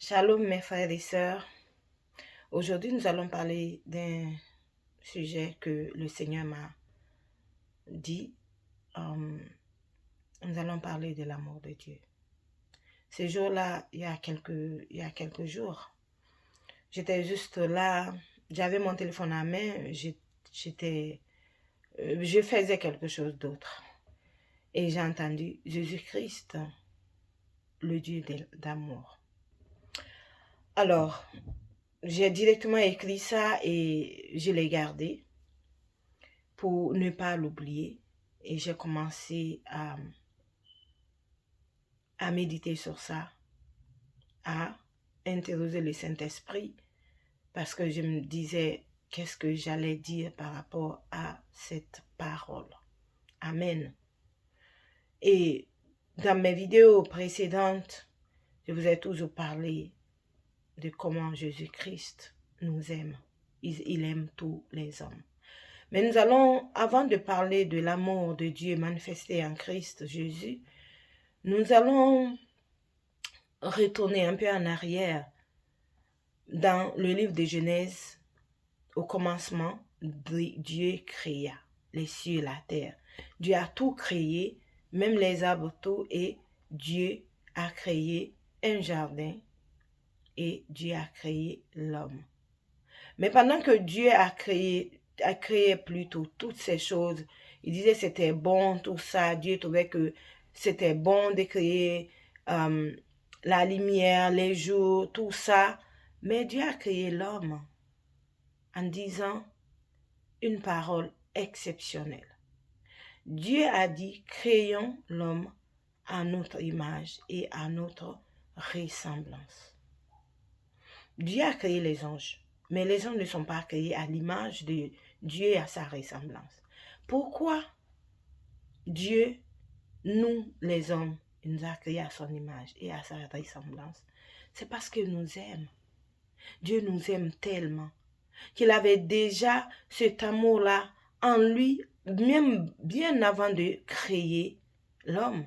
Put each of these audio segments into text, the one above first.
Shalom mes frères et sœurs. Aujourd'hui, nous allons parler d'un sujet que le Seigneur m'a dit. Nous allons parler de l'amour de Dieu. Ce jour-là, il y a quelques jours, j'étais juste là, j'avais mon téléphone à main, je faisais quelque chose d'autre. Et j'ai entendu Jésus-Christ, le Dieu d'amour. Alors, j'ai directement écrit ça et je l'ai gardé pour ne pas l'oublier. Et j'ai commencé à méditer sur ça, à interroger le Saint-Esprit, parce que je me disais, qu'est-ce que j'allais dire par rapport à cette parole. Amen. Et dans mes vidéos précédentes, je vous ai toujours parlé de comment Jésus-Christ nous aime. Il aime tous les hommes. Mais nous allons, avant de parler de l'amour de Dieu manifesté en Christ Jésus, nous allons retourner un peu en arrière dans le livre de Genèse. Au commencement, Dieu créa les cieux et la terre. Dieu a tout créé, même les arbres, tout, et Dieu a créé un jardin et Dieu a créé l'homme. Mais pendant que Dieu a créé plutôt toutes ces choses, il disait c'était bon, tout ça, Dieu trouvait que c'était bon de créer la lumière, les jours, tout ça. Mais Dieu a créé l'homme en disant une parole exceptionnelle. Dieu a dit, créons l'homme à notre image et à notre ressemblance. Dieu a créé les anges, mais les anges ne sont pas créés à l'image de Dieu et à sa ressemblance. Pourquoi Dieu, nous les hommes, il nous a créés à son image et à sa ressemblance? C'est parce qu'il nous aime. Dieu nous aime tellement qu'il avait déjà cet amour-là en lui, même bien avant de créer l'homme.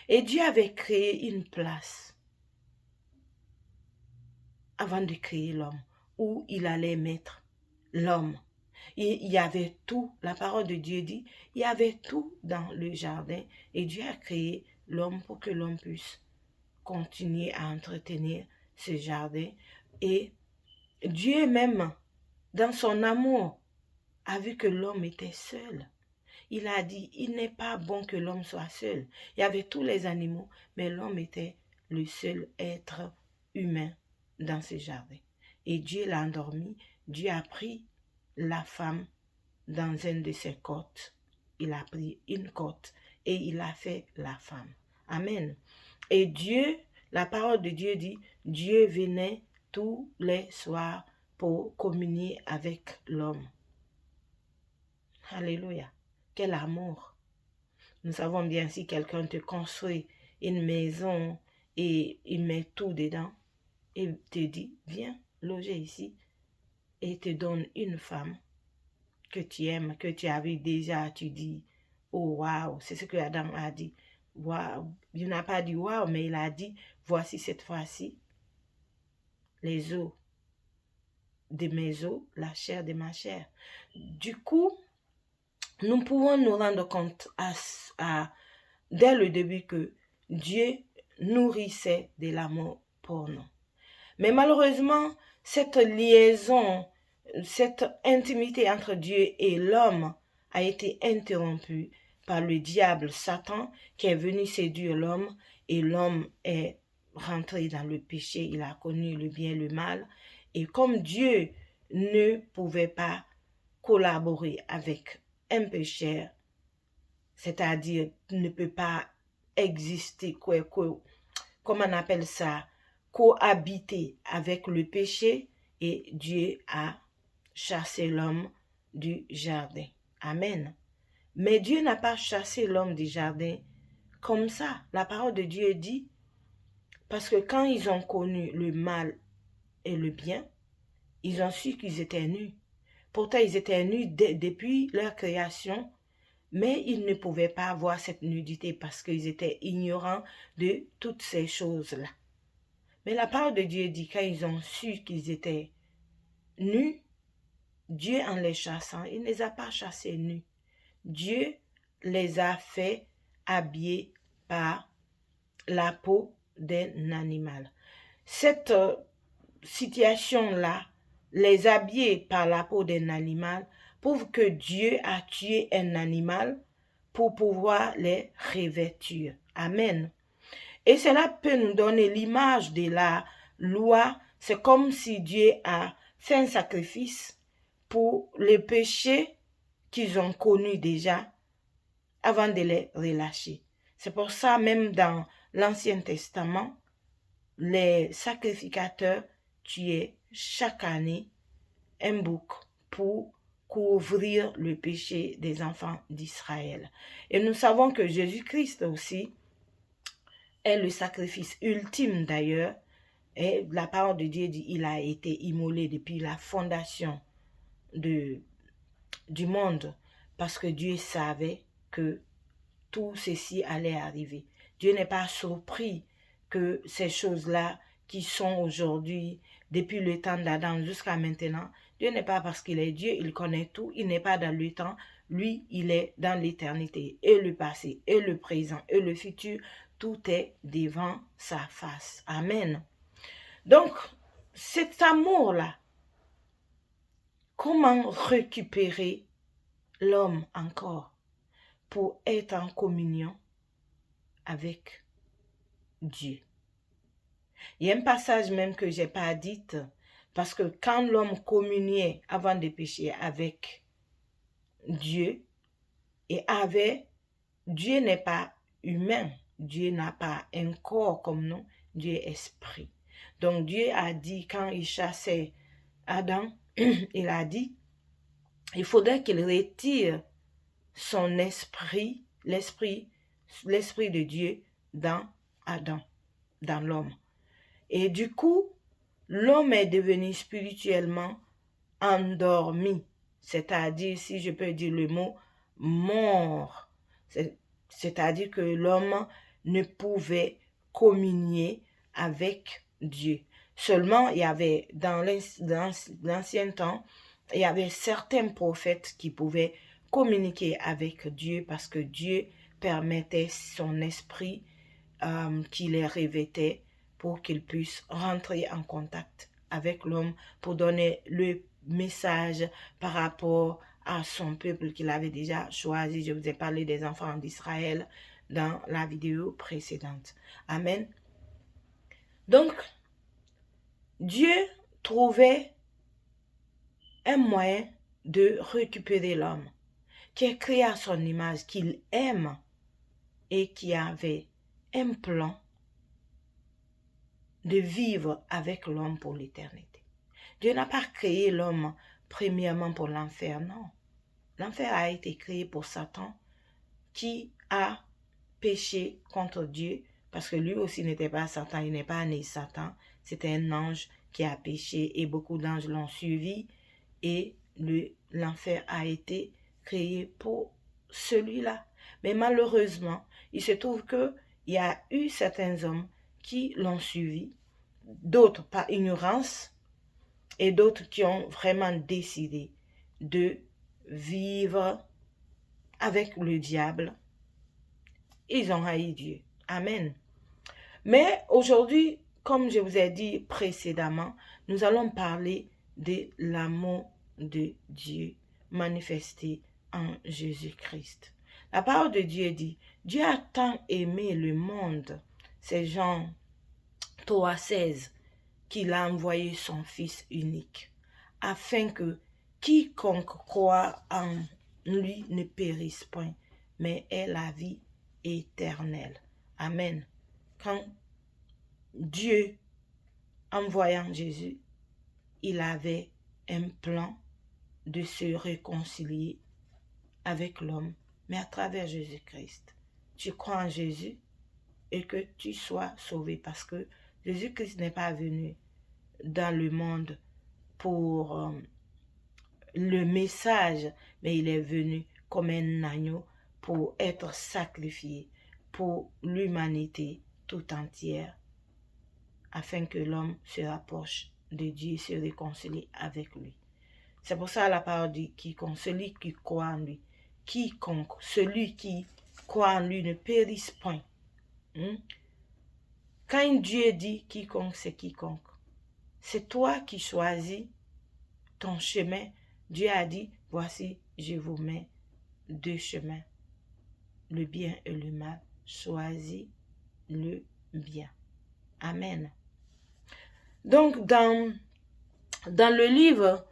Et Dieu avait créé une place avant de créer l'homme, où il allait mettre l'homme. Il y avait tout, la parole de Dieu dit, il y avait tout dans le jardin. Et Dieu a créé l'homme pour que l'homme puisse continuer à entretenir ce jardin. Et Dieu même, dans son amour, a vu que l'homme était seul. Il a dit, il n'est pas bon que l'homme soit seul. Il y avait tous les animaux, mais l'homme était le seul être humain dans ce jardin. Et Dieu l'a endormi. Dieu a pris la femme dans une de ses côtes. Il a pris une côte et il a fait la femme. Amen. Et Dieu, la parole de Dieu dit, Dieu venait tous les soirs pour communier avec l'homme. Alléluia. Quel amour. Nous savons bien si quelqu'un te construit une maison et il met tout dedans et te dit, viens loger ici et te donne une femme que tu aimes, que tu as vu déjà, tu dis, oh waouh, c'est ce que Adam a dit. Waouh, il n'a pas dit waouh, mais il a dit, voici cette fois-ci les os de mes os, la chair de ma chair. Du coup, nous pouvons nous rendre compte dès le début que Dieu nourrissait de l'amour pour nous. Mais malheureusement, cette liaison, cette intimité entre Dieu et l'homme a été interrompue par le diable Satan qui est venu séduire l'homme et l'homme est rentré dans le péché, il a connu le bien et le mal. Et comme Dieu ne pouvait pas collaborer avec un pécheur, c'est-à-dire ne peut pas exister, comment on appelle ça, cohabiter avec le péché, et Dieu a chassé l'homme du jardin. Amen. Mais Dieu n'a pas chassé l'homme du jardin comme ça. La parole de Dieu dit, parce que quand ils ont connu le mal et le bien, ils ont su qu'ils étaient nus. Pourtant, ils étaient nus depuis leur création, mais ils ne pouvaient pas avoir cette nudité parce qu'ils étaient ignorants de toutes ces choses-là. Mais la parole de Dieu dit, quand ils ont su qu'ils étaient nus, Dieu en les chassant, il ne les a pas chassés nus. Dieu les a fait habiller par la peau d'un animal. Cette situation-là, les habiller par la peau d'un animal, prouve que Dieu a tué un animal pour pouvoir les revêtir. Amen. Et cela peut nous donner l'image de la loi. C'est comme si Dieu a fait un sacrifice pour les péchés qu'ils ont connus déjà avant de les relâcher. C'est pour ça, même dans l'Ancien Testament, les sacrificateurs tuaient chaque année un bouc pour couvrir le péché des enfants d'Israël. Et nous savons que Jésus-Christ aussi est le sacrifice ultime d'ailleurs. Et la parole de Dieu dit qu'il a été immolé depuis la fondation du monde, parce que Dieu savait que tout ceci allait arriver. Dieu n'est pas surpris que ces choses-là qui sont aujourd'hui, depuis le temps d'Adam jusqu'à maintenant, Dieu n'est pas, parce qu'il est Dieu, il connaît tout, il n'est pas dans le temps, lui, il est dans l'éternité, et le passé, et le présent, et le futur, tout est devant sa face. Amen. Donc, cet amour-là, comment récupérer l'homme encore pour être en communion avec Dieu? Il y a un passage même que je n'ai pas dit, parce que quand l'homme communiait avant de pécher avec Dieu, Dieu n'est pas humain, Dieu n'a pas un corps comme nous, Dieu est esprit. Donc Dieu a dit, quand il chassait Adam, il a dit, il faudrait qu'il retire son esprit, l'esprit de Dieu dans Adam, dans l'homme. Et du coup, l'homme est devenu spirituellement endormi, c'est-à-dire, si je peux dire le mot, mort. C'est-à-dire que l'homme ne pouvait communier avec Dieu. Seulement, il y avait, dans l'ancien temps, il y avait certains prophètes qui pouvaient communiquer avec Dieu, parce que Dieu permettait son esprit qui les revêtait pour qu'ils puissent rentrer en contact avec l'homme pour donner le message par rapport à son peuple qu'il avait déjà choisi. Je vous ai parlé des enfants d'Israël dans la vidéo précédente. Amen. Donc, Dieu trouvait un moyen de récupérer l'homme qui est créé à son image, qu'il aime et qui avait un plan de vivre avec l'homme pour l'éternité. Dieu n'a pas créé l'homme premièrement pour l'enfer, non. L'enfer a été créé pour Satan, qui a péché contre Dieu, parce que lui aussi n'était pas Satan, il n'est pas né Satan, c'était un ange qui a péché et beaucoup d'anges l'ont suivi, et l'enfer a été créé pour celui-là. Mais malheureusement, il se trouve qu'il y a eu certains hommes qui l'ont suivi, d'autres par ignorance, et d'autres qui ont vraiment décidé de vivre avec le diable. Ils ont haï Dieu. Amen. Mais aujourd'hui, comme je vous ai dit précédemment, nous allons parler de l'amour de Dieu manifesté en Jésus-Christ. La parole de Dieu dit, Dieu a tant aimé le monde, c'est Jean 3,16, qu'il a envoyé son Fils unique, afin que quiconque croit en lui ne périsse point, mais ait la vie éternelle. Amen. Quand Dieu, envoyant Jésus, il avait un plan de se réconcilier avec l'homme, mais à travers Jésus-Christ. Tu crois en Jésus et que tu sois sauvé, parce que Jésus-Christ n'est pas venu dans le monde pour le message, mais il est venu comme un agneau pour être sacrifié pour l'humanité tout entière. afin que l'homme se rapproche de Dieu et se réconcilie avec lui. C'est pour ça la parole dit quiconque, celui qui croit en lui, quiconque, celui qui croit en lui ne périsse point. Quand Dieu dit quiconque, c'est quiconque. C'est toi qui choisis ton chemin. Dieu a dit, voici, je vous mets deux chemins, le bien et le mal. Choisis le bien. Amen. Donc, dans le livre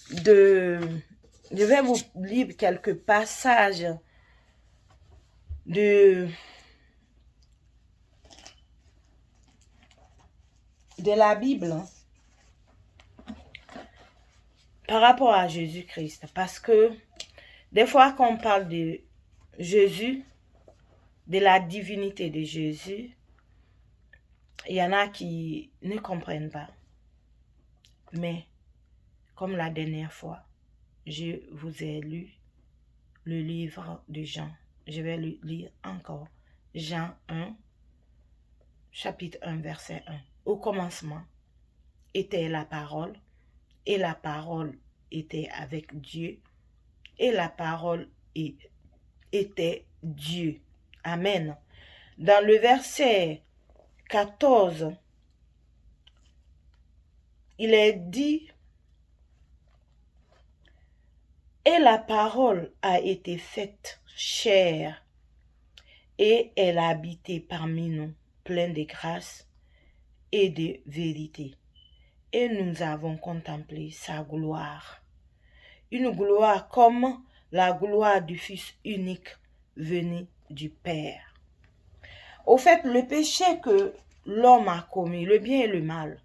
je vais vous lire quelques passages de la Bible par rapport à Jésus-Christ. Parce que des fois, quand on parle de Jésus, de la divinité de Jésus, il y en a qui ne comprennent pas. Mais, comme la dernière fois, je vous ai lu le livre de Jean. Je vais le lire encore. Jean 1, chapitre 1, verset 1. Au commencement était la parole, et la parole était avec Dieu, et la parole était Dieu. Amen. Dans le verset 14, il est dit, et la parole a été faite chair, et elle a habité parmi nous, pleine de grâce et de vérité. Et nous avons contemplé sa gloire. Une gloire comme la gloire du Fils unique venu du Père. Au fait, le péché que l'homme a commis, le bien et le mal,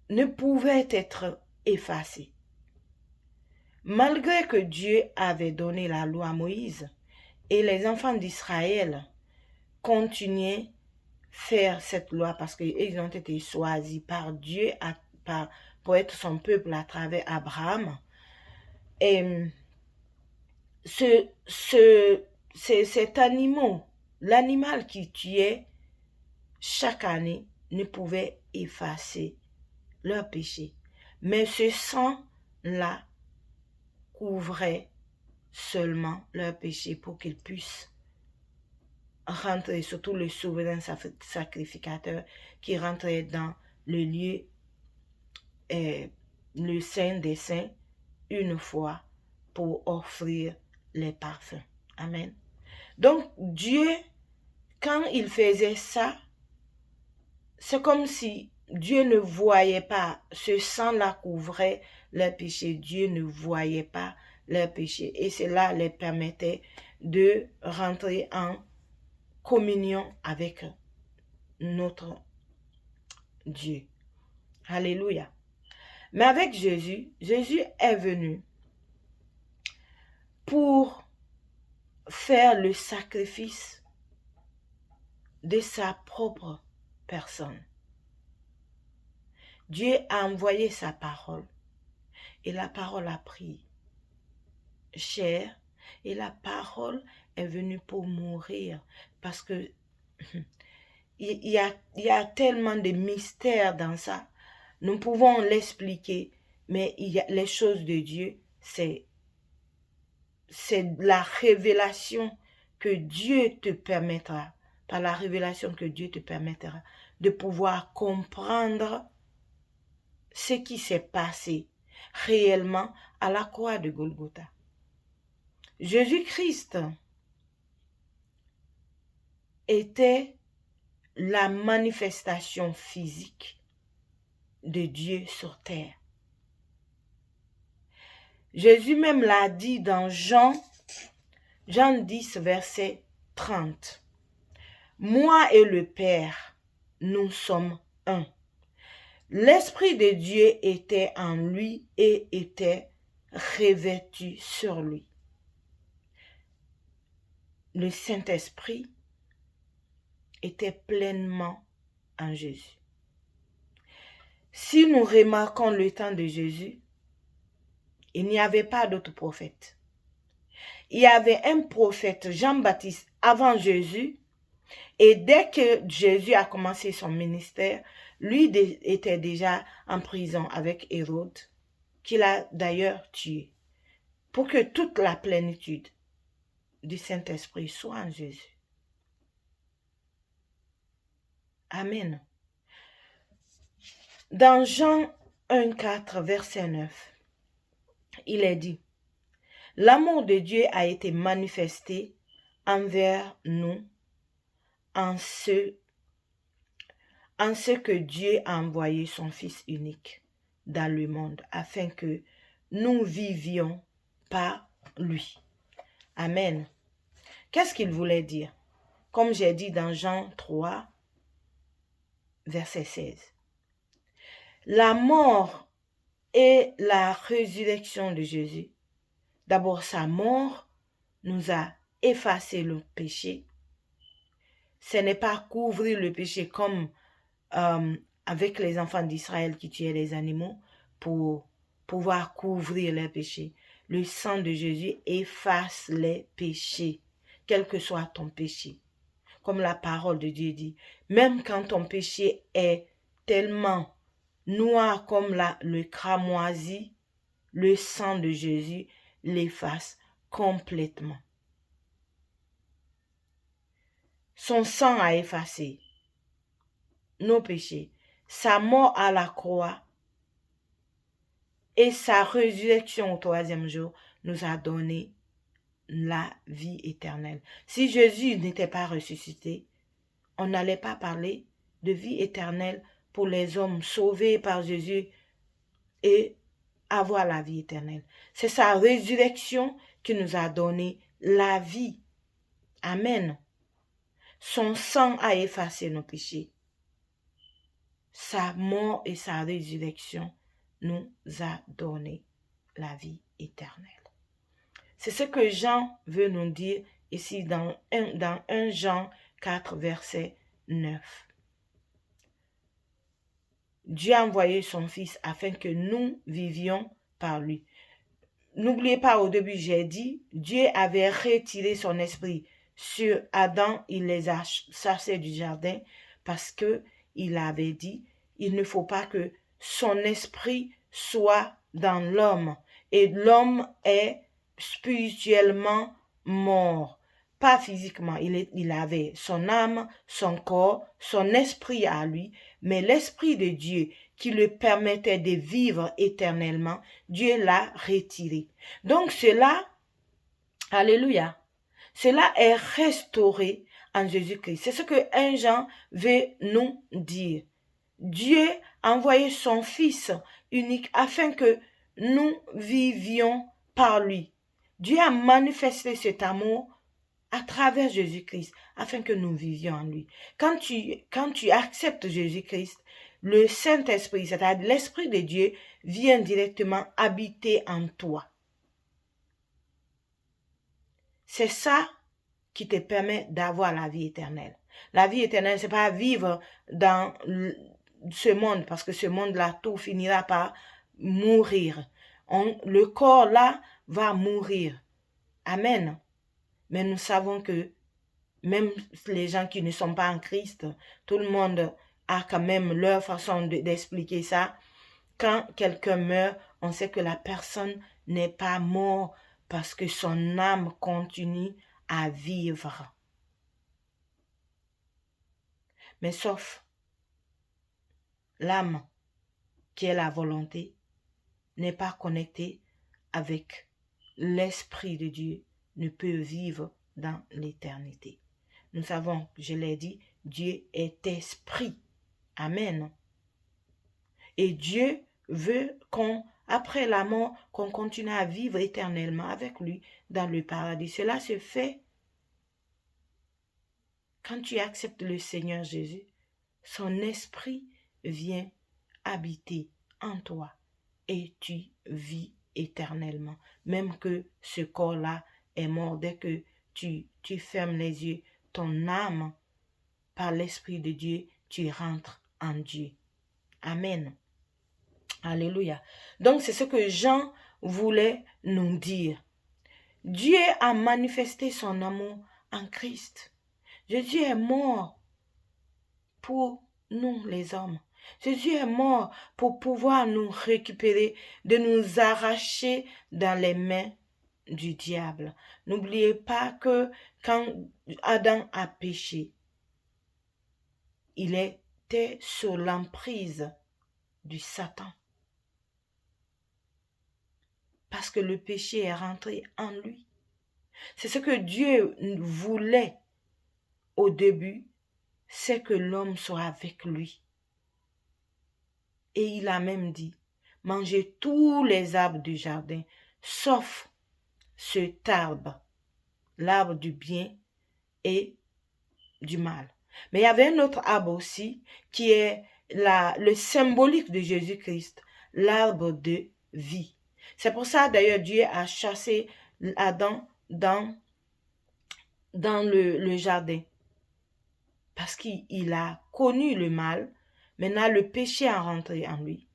ne pouvait être effacé. Malgré que Dieu avait donné la loi à Moïse, et les enfants d'Israël continuaient à faire cette loi parce qu'ils ont été choisis par Dieu pour être son peuple à travers Abraham. Et cet animal, l'animal qui tuait chaque année, ne pouvait effacer leur péché. Mais ce sang-là couvrait seulement leur péché pour qu'ils puissent rentrer, surtout le souverain sacrificateur qui rentrait dans le lieu, le Saint des Saints, une fois pour offrir les parfums. Amen. Donc Dieu, quand il faisait ça, c'est comme si Dieu ne voyait pas, ce sang-là couvrait leurs péchés. Dieu ne voyait pas leurs péchés. Et cela les permettait de rentrer en communion avec notre Dieu. Alléluia. Mais avec Jésus, Jésus est venu pour faire le sacrifice de sa propre personne. Dieu a envoyé sa parole et la parole a pris chair et la parole est venue pour mourir parce que il y a tellement de mystères dans ça. Nous pouvons l'expliquer, mais les choses de Dieu, c'est la révélation que Dieu te permettra, par la révélation que Dieu te permettra de pouvoir comprendre ce qui s'est passé réellement à la croix de Golgotha. Jésus-Christ était la manifestation physique de Dieu sur terre. Jésus même l'a dit dans Jean 10, verset 30. Moi et le Père, nous sommes un. L'Esprit de Dieu était en lui et était revêtu sur lui. Le Saint-Esprit était pleinement en Jésus. Si nous remarquons le temps de Jésus, il n'y avait pas d'autre prophète. Il y avait un prophète, Jean-Baptiste, avant Jésus, Et dès que Jésus a commencé son ministère, lui était déjà en prison avec Hérode, qu'il a d'ailleurs tué, pour que toute la plénitude du Saint-Esprit soit en Jésus. Amen. Dans Jean 1,4, verset 9, il est dit, « L'amour de Dieu a été manifesté envers nous en ce que Dieu a envoyé son Fils unique dans le monde, afin que nous vivions par lui. » Amen. Qu'est-ce qu'il voulait dire? Comme j'ai dit dans Jean 3, verset 16. La mort et la résurrection de Jésus. D'abord, sa mort nous a effacé le péché. Ce n'est pas couvrir le péché comme avec les enfants d'Israël qui tuaient les animaux pour pouvoir couvrir les péchés. Le sang de Jésus efface les péchés, quel que soit ton péché. Comme la parole de Dieu dit, même quand ton péché est tellement noir comme le cramoisi, le sang de Jésus l'efface complètement. Son sang a effacé nos péchés. Sa mort à la croix et sa résurrection au troisième jour nous a donné la vie éternelle. Si Jésus n'était pas ressuscité, on n'allait pas parler de vie éternelle pour les hommes sauvés par Jésus et avoir la vie éternelle. C'est sa résurrection qui nous a donné la vie. Amen. Son sang a effacé nos péchés. Sa mort et sa résurrection nous a donné la vie éternelle. C'est ce que Jean veut nous dire ici dans 1 Jean 4, verset 9. Dieu a envoyé son Fils afin que nous vivions par lui. N'oubliez pas, au début, j'ai dit, Dieu avait retiré son esprit sur Adam, il les a chassés du jardin parce que il avait dit, il ne faut pas que son esprit soit dans l'homme. Et l'homme est spirituellement mort. Pas physiquement, il avait son âme, son corps, son esprit à lui, mais l'esprit de Dieu qui le permettait de vivre éternellement, Dieu l'a retiré. Donc cela, alléluia, cela est restauré en Jésus-Christ. C'est ce que 1 Jean veut nous dire. Dieu a envoyé son Fils unique afin que nous vivions par lui. Dieu a manifesté cet amour à travers Jésus-Christ, afin que nous vivions en lui. Quand tu acceptes Jésus-Christ, le Saint-Esprit, c'est-à-dire l'Esprit de Dieu, vient directement habiter en toi. C'est ça qui te permet d'avoir la vie éternelle. La vie éternelle, c'est pas vivre dans ce monde, parce que ce monde-là, tout finira par mourir. Le corps là va mourir. Amen. Mais nous savons que même les gens qui ne sont pas en Christ, tout le monde a quand même leur façon d'expliquer ça. Quand quelqu'un meurt, on sait que la personne n'est pas morte parce que son âme continue à vivre. Mais sauf l'âme, qui est la volonté, n'est pas connectée avec l'Esprit de Dieu, ne peut vivre dans l'éternité. Nous savons, je l'ai dit, Dieu est esprit. Amen. Et Dieu veut après la mort, qu'on continue à vivre éternellement avec lui dans le paradis. Cela se fait quand tu acceptes le Seigneur Jésus. Son esprit vient habiter en toi et tu vis éternellement. Même que ce corps-là est mort, dès que tu fermes les yeux, ton âme, par l'Esprit de Dieu, tu rentres en Dieu. Amen. Alléluia. Donc, c'est ce que Jean voulait nous dire. Dieu a manifesté son amour en Christ. Jésus est mort pour nous les hommes. Jésus est mort pour pouvoir nous récupérer, de nous arracher dans les mains du diable. N'oubliez pas que quand Adam a péché, il était sous l'emprise du Satan. Parce que le péché est rentré en lui. C'est ce que Dieu voulait au début, c'est que l'homme soit avec lui. Et il a même dit, mangez tous les arbres du jardin, sauf cet arbre, l'arbre du bien et du mal. Mais il y avait un autre arbre aussi, qui est le symbolique de Jésus-Christ, l'arbre de vie. C'est pour ça d'ailleurs Dieu a chassé Adam dans le jardin. Parce qu'il a connu le mal, maintenant le péché est rentré en lui,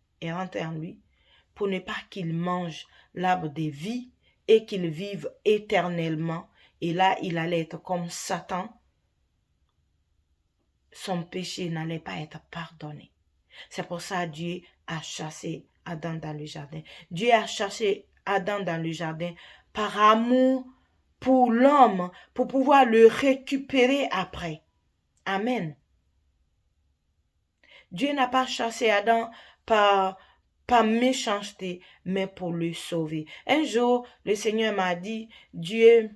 pour ne pas qu'il mange l'arbre de vie et qu'il vive éternellement. Et là, il allait être comme Satan. Son péché n'allait pas être pardonné. C'est pour ça que Dieu a chassé Adam dans le jardin. Dieu a chassé Adam dans le jardin par amour pour l'homme, pour pouvoir le récupérer après. Amen. Dieu n'a pas chassé Adam par méchanceté, mais pour le sauver. Un jour, le Seigneur m'a dit, Dieu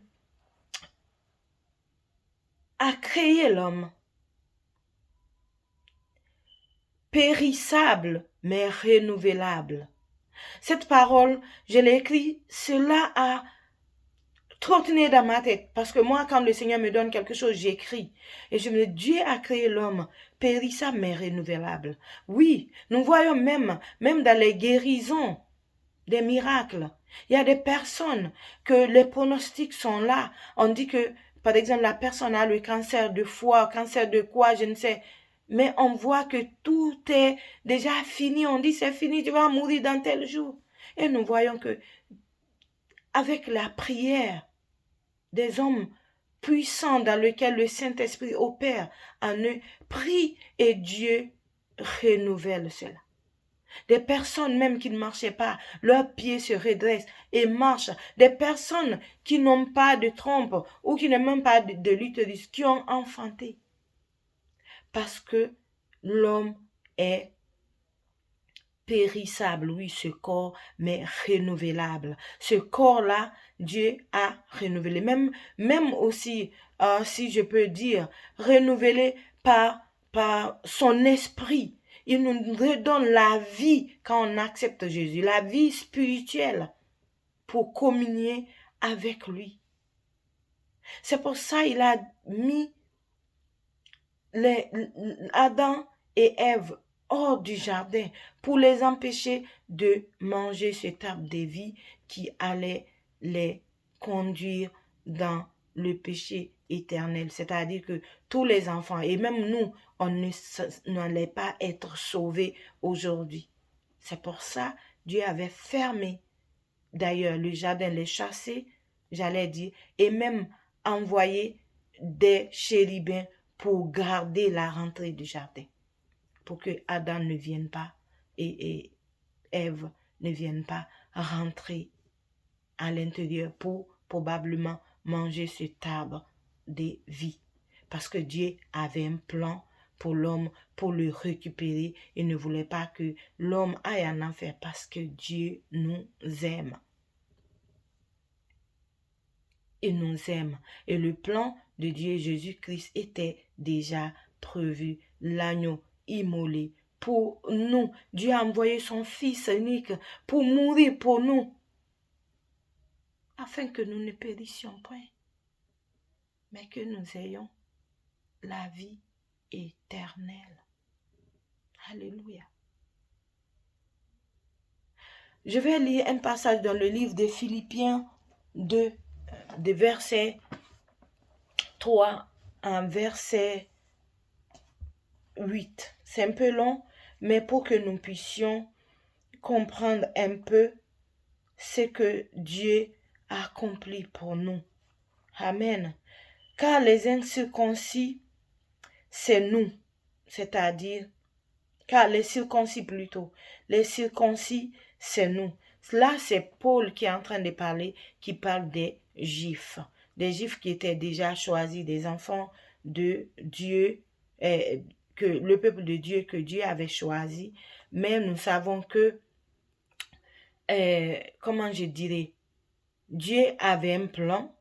a créé l'homme périssable, mais renouvelable. Cette parole, je l'ai écrite, cela a trottiné dans ma tête. Parce que moi, quand le Seigneur me donne quelque chose, j'écris. Et je me dis, Dieu a créé l'homme périssable, mais renouvelable. Oui, nous voyons même dans les guérisons, des miracles. Il y a des personnes que les pronostics sont là. On dit que, par exemple, la personne a le cancer de foie, cancer de quoi, je ne sais. Mais on voit que tout est déjà fini. On dit c'est fini, tu vas mourir dans tel jour. Et nous voyons que avec la prière des hommes puissants dans lesquels le Saint-Esprit opère en eux, prie et Dieu renouvelle cela. Des personnes même qui ne marchaient pas, leurs pieds se redressent et marchent. Des personnes qui n'ont pas de trompe ou qui n'ont même pas de l'utérus, qui ont enfanté. Parce que l'homme est périssable, oui, ce corps, mais renouvelable. Ce corps-là, Dieu a renouvelé. Même aussi, si je peux dire, renouvelé par son esprit. Il nous redonne la vie quand on accepte Jésus, la vie spirituelle pour communier avec lui. C'est pour ça qu'il a mis Adam et Ève hors du jardin pour les empêcher de manger cet arbre de vie qui allait les conduire dans le péché éternel. C'est-à-dire que tous les enfants, et même nous, on n'allait pas être sauvés aujourd'hui. C'est pour ça Dieu avait fermé d'ailleurs le jardin, les chassés, j'allais dire, et même envoyé des chérubins pour garder la rentrée du jardin, pour que Adam ne vienne pas et Ève ne vienne pas rentrer à l'intérieur pour probablement manger cet arbre de vie. Parce que Dieu avait un plan pour l'homme, pour le récupérer. Il ne voulait pas que l'homme aille en enfer parce que Dieu nous aime. Il nous aime. Et le plan de Dieu Jésus-Christ était déjà prévu. L'agneau immolé pour nous. Dieu a envoyé son Fils unique pour mourir pour nous. Afin que nous ne périssions point, mais que nous ayons la vie éternelle. Alléluia. Je vais lire un passage dans le livre de Philippiens 2, de verset 3 à verset 8. C'est un peu long, mais pour que nous puissions comprendre un peu ce que Dieu a accompli pour nous. Amen. car les incirconcis, c'est nous, c'est-à-dire, car les circoncis plutôt, les circoncis, c'est nous. Là, c'est Paul qui est en train de parler, qui parle des Juifs qui étaient déjà choisis, des enfants de Dieu, que le peuple de Dieu que Dieu avait choisi. Mais nous savons que, comment je dirais, Dieu avait un plan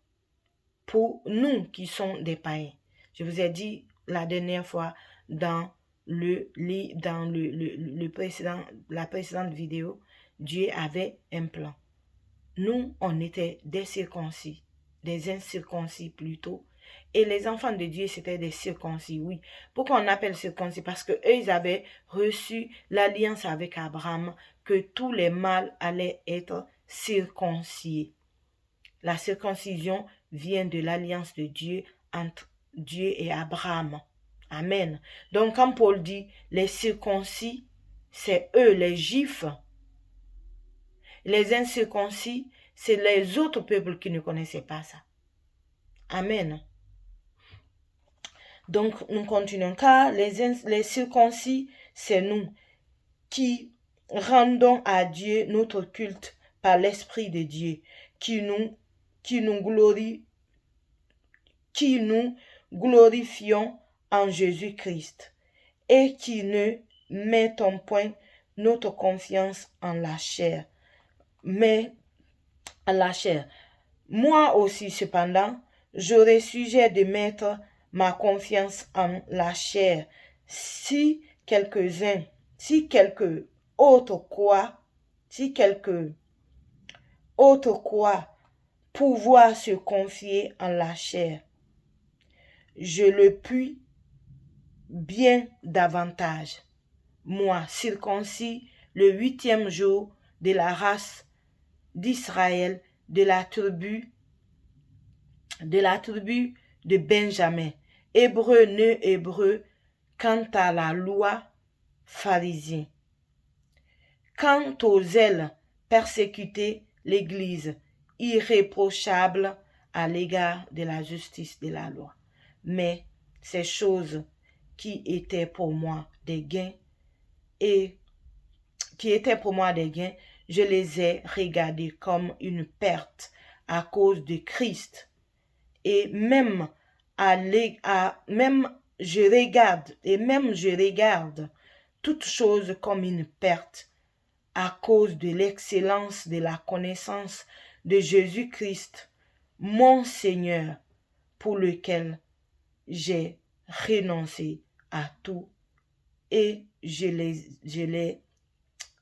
pour nous qui sommes des païens. Je vous ai dit la dernière fois dans la précédente vidéo, Dieu avait un plan. Nous, on était des circoncis, des incirconcis plutôt. Et les enfants de Dieu, c'était des circoncis, oui. Pourquoi on appelle circoncis? Parce que eux, ils avaient reçu l'alliance avec Abraham, que tous les mâles allaient être circoncis. La circoncision vient de l'alliance de Dieu entre Dieu et Abraham. Amen. Donc, quand Paul dit les circoncis, c'est eux, les Juifs. Les incirconcis, c'est les autres peuples qui ne connaissaient pas ça. Amen. Donc, nous continuons. Car les circoncis, c'est nous qui rendons à Dieu notre culte par l'Esprit de Dieu, qui nous glorifions en Jésus-Christ et qui ne mettons point notre confiance en la chair, mais en la chair. Moi aussi, cependant, j'aurais sujet de mettre ma confiance en la chair. Si quelque autre croit pouvoir se confier en la chair, je le puis bien davantage. Moi, circoncis le 8e jour de la race d'Israël, de la tribu de Benjamin, hébreu, ne hébreu, quant à la loi, pharisien. Quant aux zèles, persécuter l'Église, irréprochable à l'égard de la justice de la loi. Mais ces choses qui étaient pour moi des gains, je les ai regardées comme une perte à cause de Christ. Et je regarde toutes choses comme une perte à cause de l'excellence de la connaissance de Jésus-Christ, mon Seigneur, pour lequel j'ai renoncé à tout et je l'ai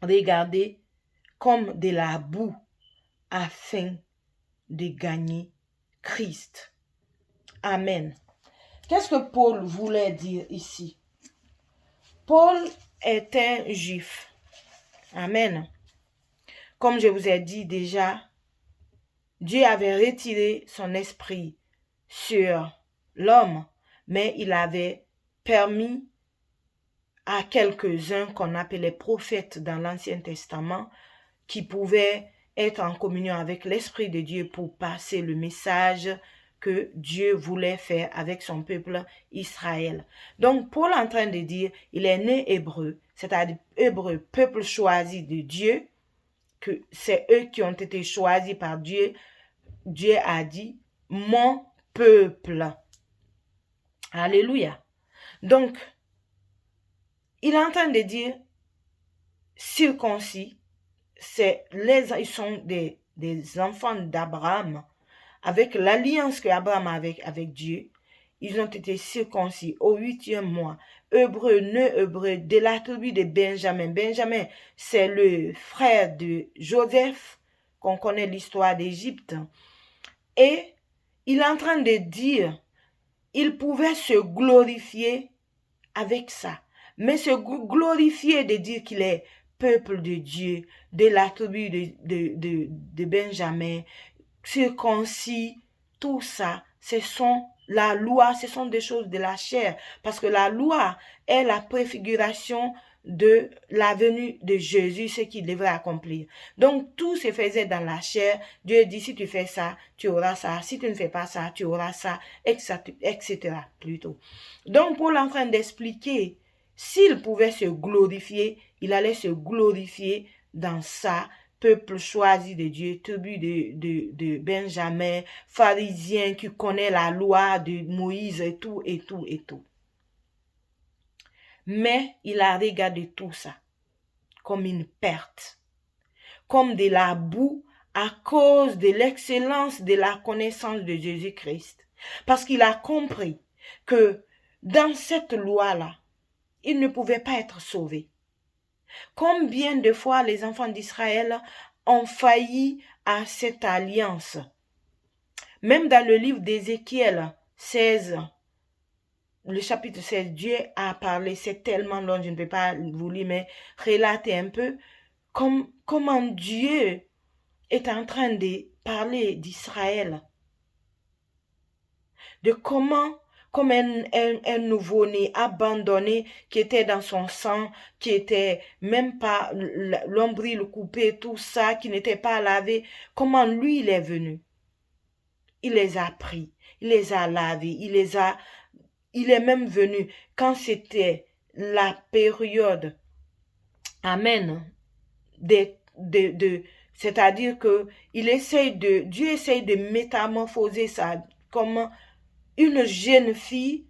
regardé comme de la boue afin de gagner Christ. Amen. Qu'est-ce que Paul voulait dire ici? Paul est un juif. Amen. Comme je vous ai dit déjà, Dieu avait retiré son esprit sur l'homme, mais il avait permis à quelques-uns qu'on appelait prophètes dans l'Ancien Testament qui pouvaient être en communion avec l'Esprit de Dieu pour passer le message que Dieu voulait faire avec son peuple Israël. Donc, Paul est en train de dire, il est né hébreu, c'est-à-dire hébreu, peuple choisi de Dieu, que c'est eux qui ont été choisis par Dieu. Dieu a dit, mon peuple. Alléluia. Donc, il est en train de dire, circoncis, ils sont des enfants d'Abraham, avec l'alliance qu'Abraham avait avec Dieu. Ils ont été circoncis au 8e mois. Hébreu, ne hébreu, de la tribu de Benjamin. Benjamin, c'est le frère de Joseph, qu'on connaît l'histoire d'Égypte. Et il est en train de dire, il pouvait se glorifier avec ça. Mais se glorifier de dire qu'il est peuple de Dieu, de la tribu de Benjamin, circoncis, tout ça, ce sont la loi, ce sont des choses de la chair. Parce que la loi est la préfiguration de la venue de Jésus, ce qu'il devrait accomplir. Donc, tout se faisait dans la chair. Dieu dit, si tu fais ça, tu auras ça. Si tu ne fais pas ça, tu auras ça, etc. plutôt. Donc, Paul est en train d'expliquer, s'il pouvait se glorifier, il allait se glorifier dans ça, peuple choisi de Dieu, tribu de Benjamin, pharisien qui connaît la loi de Moïse et tout, et tout, et tout. Mais il a regardé tout ça comme une perte, comme de la boue à cause de l'excellence de la connaissance de Jésus-Christ. Parce qu'il a compris que dans cette loi-là, il ne pouvait pas être sauvé. Combien de fois les enfants d'Israël ont failli à cette alliance? Même dans le livre d'Ézéchiel 16, le chapitre 16, Dieu a parlé, c'est tellement long, je ne peux pas vous lire, mais relater un peu comment Dieu est en train de parler d'Israël, de comment, comme un nouveau-né abandonné qui était dans son sang, qui était même pas l'ombril coupé, tout ça, qui n'était pas lavé, comment lui il est venu. Il les a pris, il les a lavés, il est même venu quand c'était la période, amen, c'est-à-dire que Dieu essaye de métamorphoser ça comme une jeune fille.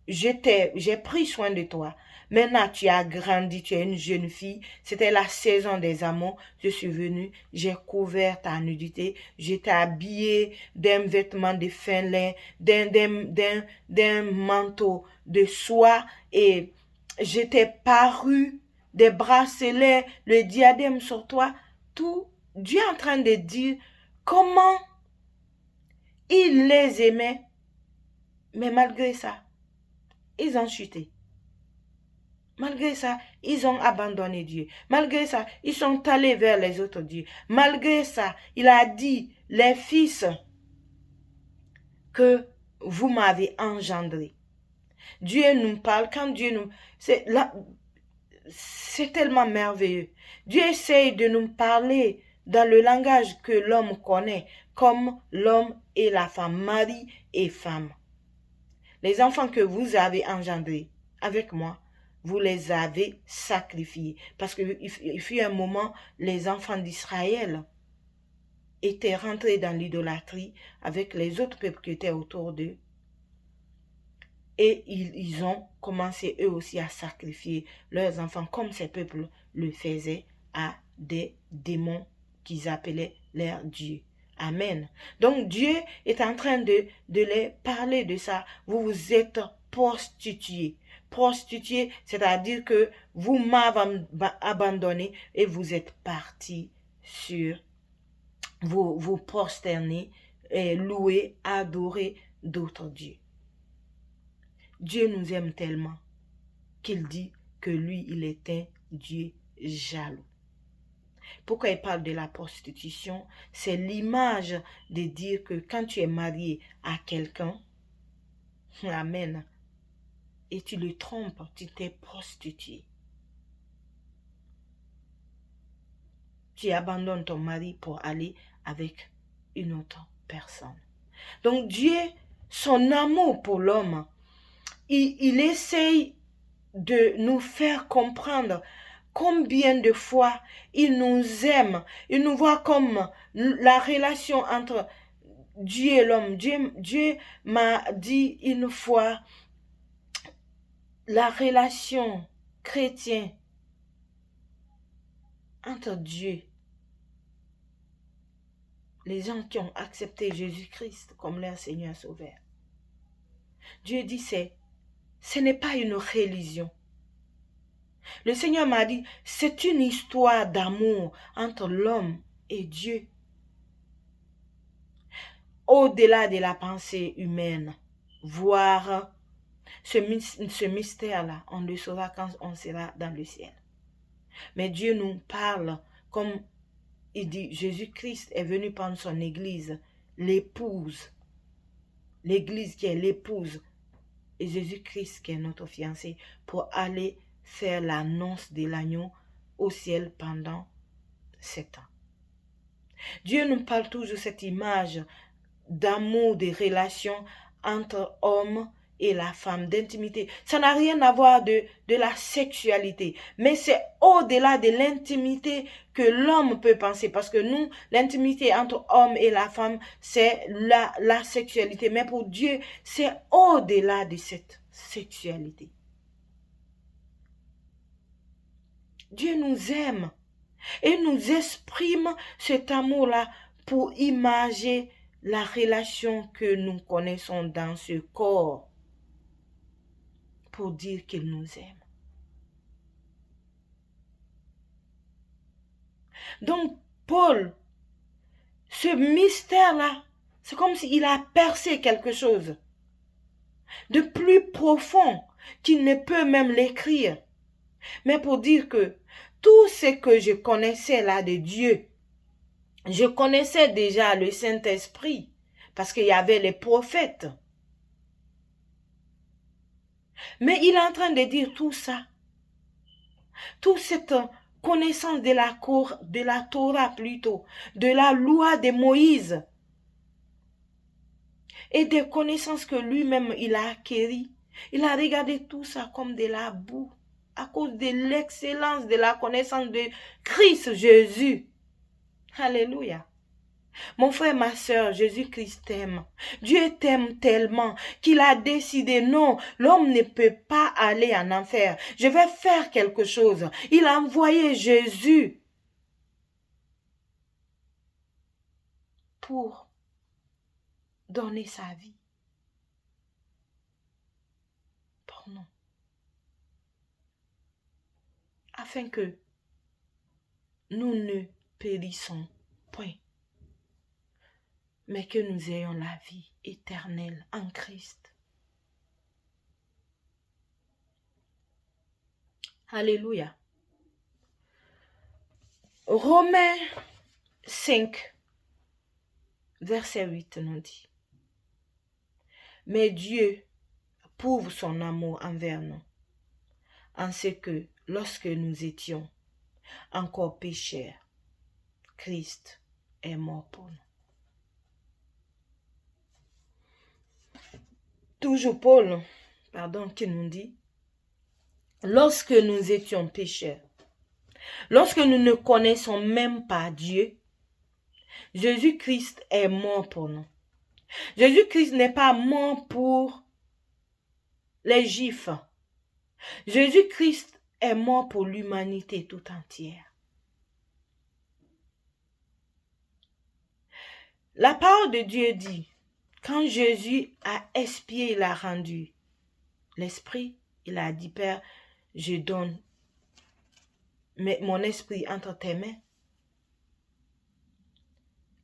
J'ai pris soin de toi. Maintenant, tu as grandi, tu es une jeune fille. C'était la saison des amours. Je suis venue, j'ai couvert ta nudité. Je t'ai habillé d'un vêtement de fin lin, d'un manteau de soie. Et je t'ai paru des bracelets, le diadème sur toi. Tout, Dieu est en train de dire comment il les aimait. Mais malgré ça, ils ont chuté. Malgré ça, ils ont abandonné Dieu. Malgré ça, ils sont allés vers les autres dieux. Malgré ça, il a dit, les fils que vous m'avez engendrés. Dieu nous parle, quand Dieu nous... C'est tellement merveilleux. Dieu essaye de nous parler dans le langage que l'homme connaît, comme l'homme et la femme, mari et femme. Les enfants que vous avez engendrés avec moi, vous les avez sacrifiés. Parce qu'il fut un moment, les enfants d'Israël étaient rentrés dans l'idolâtrie avec les autres peuples qui étaient autour d'eux. Et ils ont commencé eux aussi à sacrifier leurs enfants comme ces peuples le faisaient à des démons qu'ils appelaient leurs dieux. Amen. Donc Dieu est en train de les parler de ça. Vous vous êtes prostitués. Prostitués, c'est-à-dire que vous m'avez abandonné et vous êtes partis sur vous prosterner, et louer, adorer d'autres dieux. Dieu nous aime tellement qu'il dit que lui, il est un Dieu jaloux. Pourquoi il parle de la prostitution? C'est l'image de dire que quand tu es marié à quelqu'un, amen, et tu le trompes, tu t'es prostitué. Tu abandonnes ton mari pour aller avec une autre personne. Donc Dieu, son amour pour l'homme, il essaye de nous faire comprendre combien de fois il nous aime. Il nous voit comme la relation entre Dieu et l'homme. Dieu m'a dit une fois, la relation chrétienne entre Dieu, les gens qui ont accepté Jésus-Christ comme leur Seigneur Sauveur. Dieu dit, ce n'est pas une religion. Le Seigneur m'a dit, c'est une histoire d'amour entre l'homme et Dieu. Au-delà de la pensée humaine, voir ce mystère-là, on le saura quand on sera dans le ciel. Mais Dieu nous parle comme il dit, Jésus-Christ est venu prendre son église, l'épouse. L'église qui est l'épouse et Jésus-Christ qui est notre fiancé pour aller faire l'annonce de l'agneau au ciel pendant 7 ans. Dieu nous parle toujours de cette image d'amour, de relations entre homme et la femme, d'intimité. Ça n'a rien à voir de la sexualité, mais c'est au-delà de l'intimité que l'homme peut penser, parce que nous, l'intimité entre homme et la femme, c'est la sexualité, mais pour Dieu, c'est au-delà de cette sexualité. Dieu nous aime et nous exprime cet amour-là pour imager la relation que nous connaissons dans ce corps, pour dire qu'il nous aime. Donc, Paul, ce mystère-là, c'est comme s'il a percé quelque chose de plus profond qu'il ne peut même l'écrire. Mais pour dire que tout ce que je connaissais là de Dieu, je connaissais déjà le Saint-Esprit, parce qu'il y avait les prophètes. Mais il est en train de dire tout ça. Toute cette connaissance de la Torah plutôt, de la loi de Moïse, et des connaissances que lui-même il a acquéries. Il a regardé tout ça comme de la boue, à cause de l'excellence de la connaissance de Christ Jésus. Alléluia. Mon frère, ma soeur, Jésus-Christ t'aime. Dieu t'aime tellement qu'il a décidé, non, l'homme ne peut pas aller en enfer. Je vais faire quelque chose. Il a envoyé Jésus pour donner sa vie pour nous. Afin que nous ne périssons point, mais que nous ayons la vie éternelle en Christ. Alléluia. Romains 5, verset 8 nous dit: mais Dieu prouve son amour envers nous, en ce que lorsque nous étions encore pécheurs, Christ est mort pour nous. Toujours Paul, qui nous dit, lorsque nous étions pécheurs, lorsque nous ne connaissons même pas Dieu, Jésus-Christ est mort pour nous. Jésus-Christ n'est pas mort pour les Juifs. Jésus-Christ est mort pour l'humanité tout entière. La parole de Dieu dit, quand Jésus a expié, il a rendu l'esprit, il a dit, Père, je donne mon esprit entre tes mains.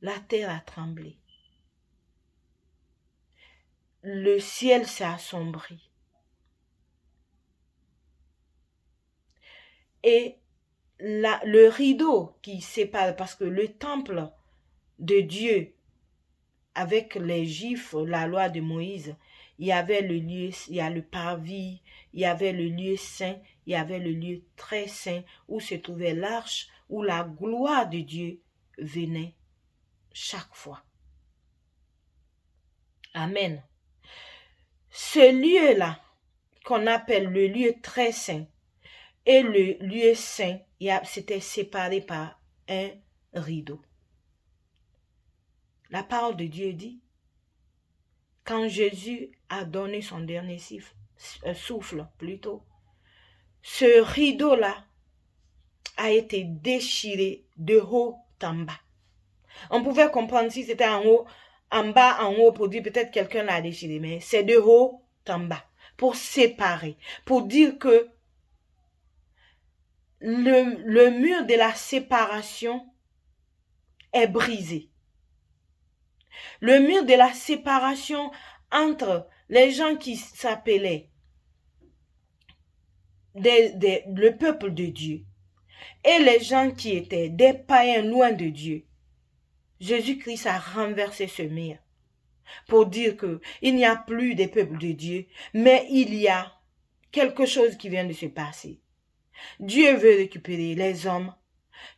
La terre a tremblé. Le ciel s'est assombri. Et le rideau qui sépare, parce que le temple de Dieu, avec les Juifs, la loi de Moïse, il y avait le lieu, il y a le parvis, il y avait le lieu saint, il y avait le lieu très saint où se trouvait l'arche, où la gloire de Dieu venait chaque fois. Amen. Ce lieu-là, qu'on appelle le lieu très saint, et le lieu saint, c'était séparé par un rideau. La parole de Dieu dit, quand Jésus a donné son dernier souffle, ce rideau-là a été déchiré de haut en bas. On pouvait comprendre si c'était en bas, en haut, pour dire peut-être quelqu'un l'a déchiré, mais c'est de haut en bas, pour séparer, pour dire que le mur de la séparation est brisé. Le mur de la séparation entre les gens qui s'appelaient le peuple de Dieu et les gens qui étaient des païens loin de Dieu, Jésus-Christ a renversé ce mur pour dire qu'il n'y a plus des peuples de Dieu, mais il y a quelque chose qui vient de se passer. Dieu veut récupérer les hommes.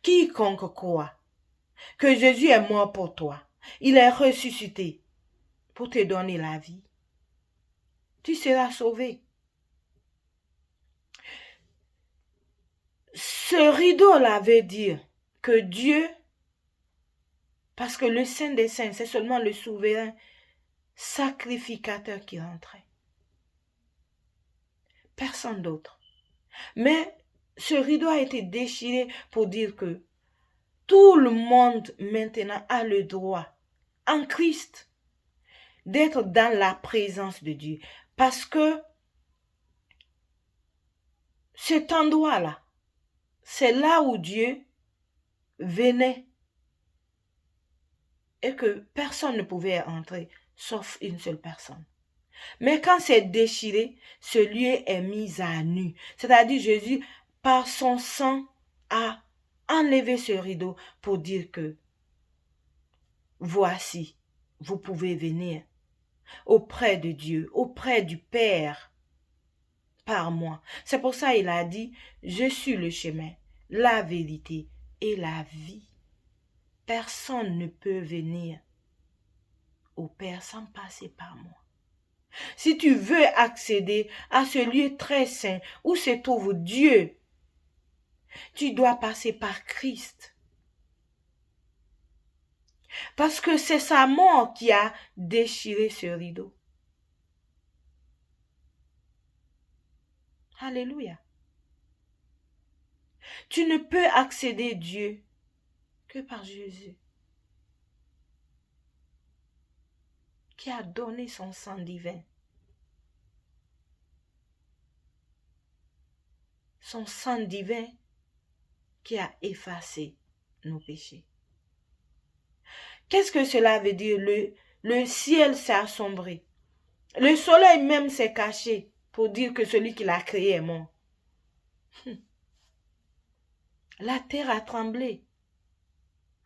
Quiconque croit que Jésus est mort pour toi, il est ressuscité pour te donner la vie, tu seras sauvé. Ce rideau-là veut dire que Dieu, parce que le Saint des Saints, c'est seulement le souverain sacrificateur qui rentrait. Personne d'autre. Mais ce rideau a été déchiré pour dire que tout le monde maintenant a le droit, en Christ, d'être dans la présence de Dieu. Parce que cet endroit-là, c'est là où Dieu venait et que personne ne pouvait entrer, sauf une seule personne. Mais quand c'est déchiré, ce lieu est mis à nu. C'est-à-dire Jésus, par son sang, a enlevé ce rideau pour dire que voici, vous pouvez venir auprès de Dieu, auprès du Père, par moi. C'est pour ça qu'il a dit, je suis le chemin, la vérité et la vie. Personne ne peut venir au Père sans passer par moi. Si tu veux accéder à ce lieu très saint où se trouve Dieu, tu dois passer par Christ. Parce que c'est sa mort qui a déchiré ce rideau. Alléluia. Tu ne peux accéder à Dieu que par Jésus, qui a donné son sang divin. Son sang divin qui a effacé nos péchés. Qu'est-ce que cela veut dire? Le ciel s'est assombri. Le soleil même s'est caché pour dire que celui qui l'a créé est mort. La terre a tremblé.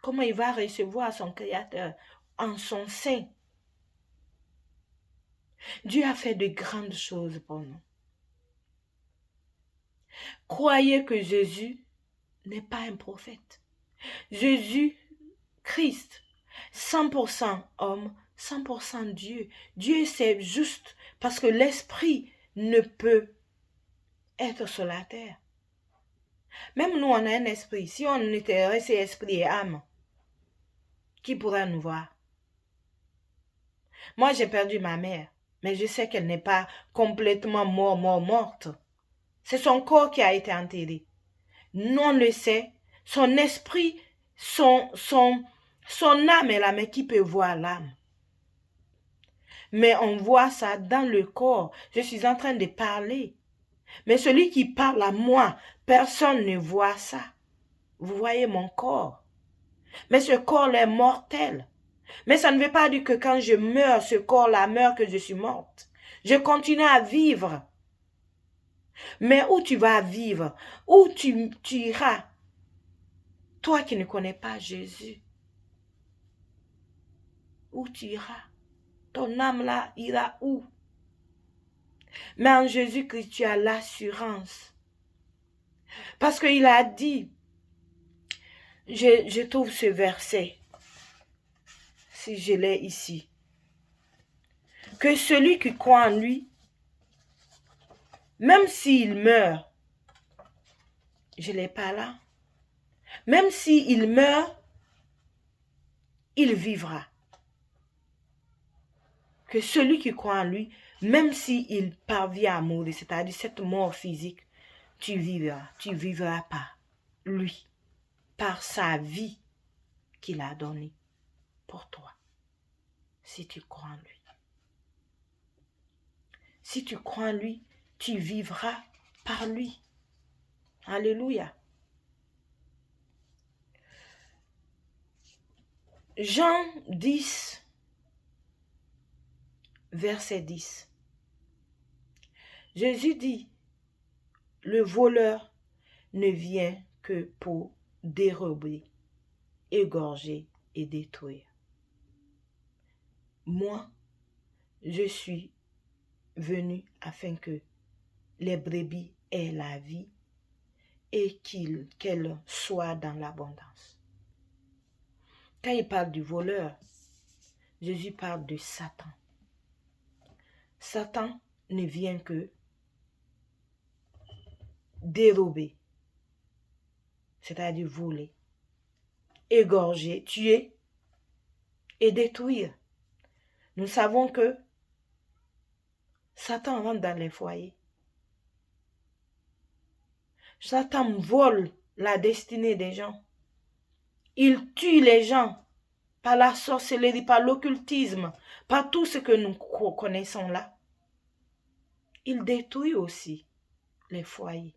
Comment il va recevoir son Créateur en son sein? Dieu a fait de grandes choses pour nous. Croyez que Jésus n'est pas un prophète. Jésus, Christ, 100% homme, 100% Dieu. Dieu c'est juste parce que l'esprit ne peut être sur la terre. Même nous, on a un esprit. Si on était resté esprit et âme, qui pourra nous voir? Moi, j'ai perdu ma mère, mais je sais qu'elle n'est pas complètement morte. C'est son corps qui a été enterré. Nous, on le sait. Son esprit, son âme est là, mais qui peut voir l'âme? Mais on voit ça dans le corps. Je suis en train de parler. Mais celui qui parle à moi, personne ne voit ça. Vous voyez mon corps. Mais ce corps est mortel. Mais ça ne veut pas dire que quand je meurs, ce corps-là meurt, que je suis morte. Je continue à vivre. Mais où tu vas vivre? Où tu iras? Toi qui ne connais pas Jésus. Où tu iras? Ton âme-là ira où? Mais en Jésus-Christ, tu as l'assurance. Parce qu'il a dit, je trouve ce verset, si je l'ai ici, que celui qui croit en lui, même s'il meurt, je ne l'ai pas là, même s'il meurt, il vivra. Que celui qui croit en lui, même s'il parvient à mourir, c'est-à-dire cette mort physique, tu vivras par lui, par sa vie qu'il a donnée pour toi, si tu crois en lui. Si tu crois en lui, tu vivras par lui. Alléluia. Jean 10, verset 10. Jésus dit, le voleur ne vient que pour dérober, égorger et détruire. Moi, je suis venu afin que les brebis aient la vie et qu'elle soit dans l'abondance. Quand il parle du voleur, Jésus parle de Satan. Satan ne vient que dérober, c'est-à-dire voler, égorger, tuer et détruire. Nous savons que Satan rentre dans les foyers. Satan vole la destinée des gens. Il tue les gens par la sorcellerie, par l'occultisme, par tout ce que nous connaissons là. Il détruit aussi les foyers,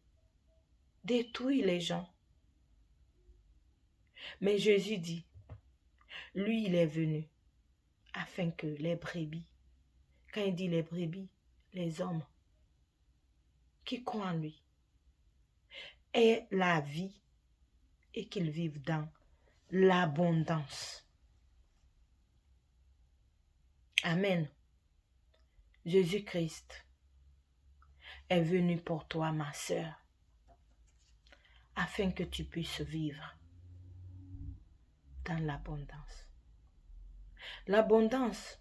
détruit les gens. Mais Jésus dit, lui, il est venu afin que les brebis, quand il dit les brebis, les hommes qui croient en lui, aient la vie et qu'ils vivent dans l'abondance. Amen. Jésus-Christ est venu pour toi, ma sœur, afin que tu puisses vivre dans l'abondance. L'abondance,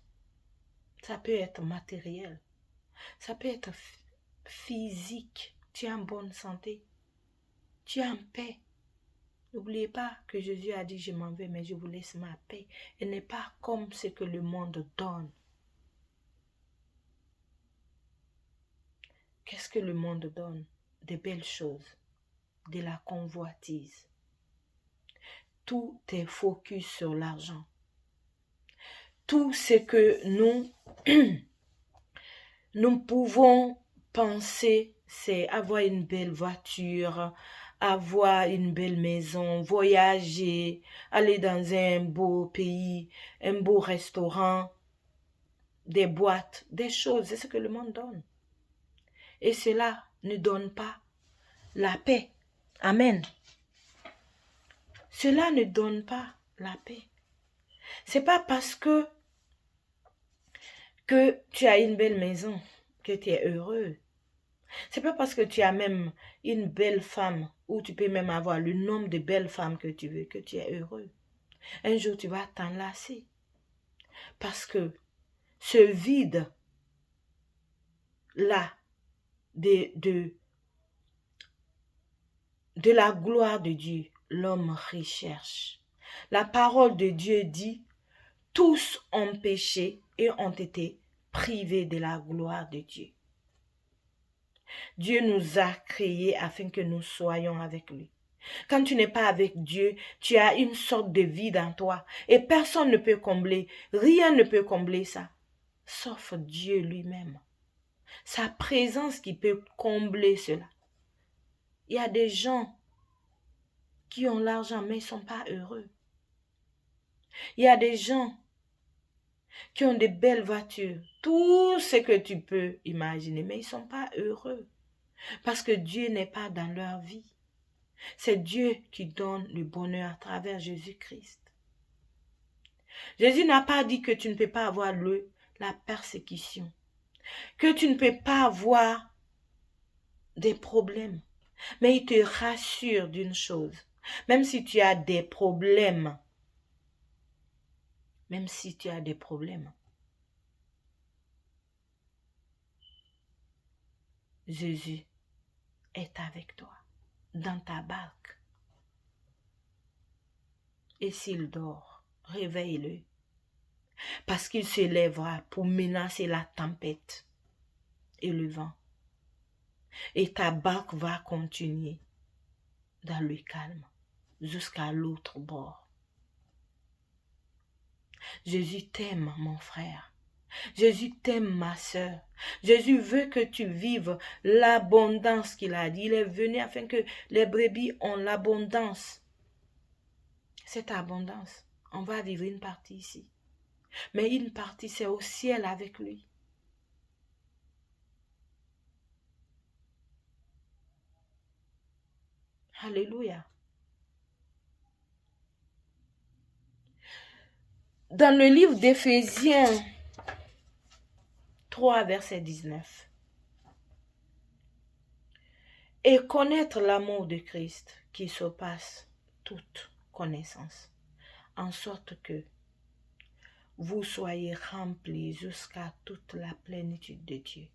ça peut être matériel, ça peut être physique. Tu es en bonne santé, tu es en paix. N'oubliez pas que Jésus a dit, je m'en vais, mais je vous laisse ma paix. Et n'est pas comme ce que le monde donne. Qu'est-ce que le monde donne? Des belles choses, de la convoitise. Tout est focus sur l'argent. Tout ce que nous pouvons penser, c'est avoir une belle voiture, avoir une belle maison, voyager, aller dans un beau pays, un beau restaurant, des boîtes, des choses, c'est ce que le monde donne. Et cela ne donne pas la paix. Amen. Cela ne donne pas la paix. C'est pas parce que tu as une belle maison que tu es heureux. C'est pas parce que tu as même une belle femme, ou tu peux même avoir le nombre de belles femmes que tu veux, que tu es heureux. Un jour, tu vas t'enlacer. Parce que ce vide-là de la gloire de Dieu, l'homme recherche. La parole de Dieu dit, tous ont péché et ont été privés de la gloire de Dieu. Dieu nous a créés afin que nous soyons avec lui. Quand tu n'es pas avec Dieu, tu as une sorte de vide en toi et personne ne peut combler, rien ne peut combler ça, sauf Dieu lui-même. Sa présence qui peut combler cela. Il y a des gens qui ont l'argent mais ils ne sont pas heureux. Il y a des gens qui ont de belles voitures, tout ce que tu peux imaginer, mais ils ne sont pas heureux. Parce que Dieu n'est pas dans leur vie. C'est Dieu qui donne le bonheur à travers Jésus-Christ. Jésus n'a pas dit que tu ne peux pas avoir la persécution, que tu ne peux pas avoir des problèmes. Mais il te rassure d'une chose, même si tu as des problèmes, Jésus est avec toi, dans ta barque. Et s'il dort, réveille-le, parce qu'il se lèvera pour menacer la tempête et le vent. Et ta barque va continuer dans le calme jusqu'à l'autre bord. Jésus t'aime, mon frère. Jésus t'aime, ma sœur. Jésus veut que tu vives l'abondance qu'il a dit. Il est venu afin que les brebis ont l'abondance. Cette abondance, on va vivre une partie ici. Mais une partie, c'est au ciel avec lui. Alléluia. Dans le livre d'Éphésiens 3, verset 19. et connaître l'amour de Christ qui surpasse toute connaissance, en sorte que vous soyez remplis jusqu'à toute la plénitude de Dieu.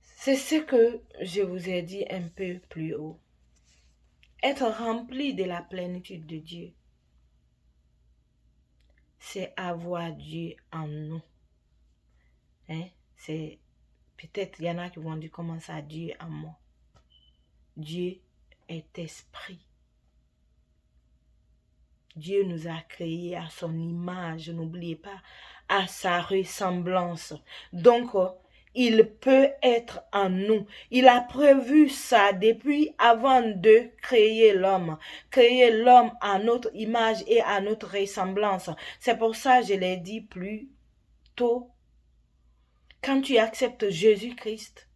C'est ce que je vous ai dit un peu plus haut. Être rempli de la plénitude de Dieu, c'est avoir Dieu en nous. C'est peut-être, il y en a qui vont dire comment ça, Dieu en moi. Dieu est esprit. Dieu nous a créés à son image, n'oubliez pas, à sa ressemblance. Donc, il peut être en nous. Il a prévu ça depuis avant de créer l'homme. Créer l'homme à notre image et à notre ressemblance. C'est pour ça que je l'ai dit plus tôt. Quand tu acceptes Jésus-Christ,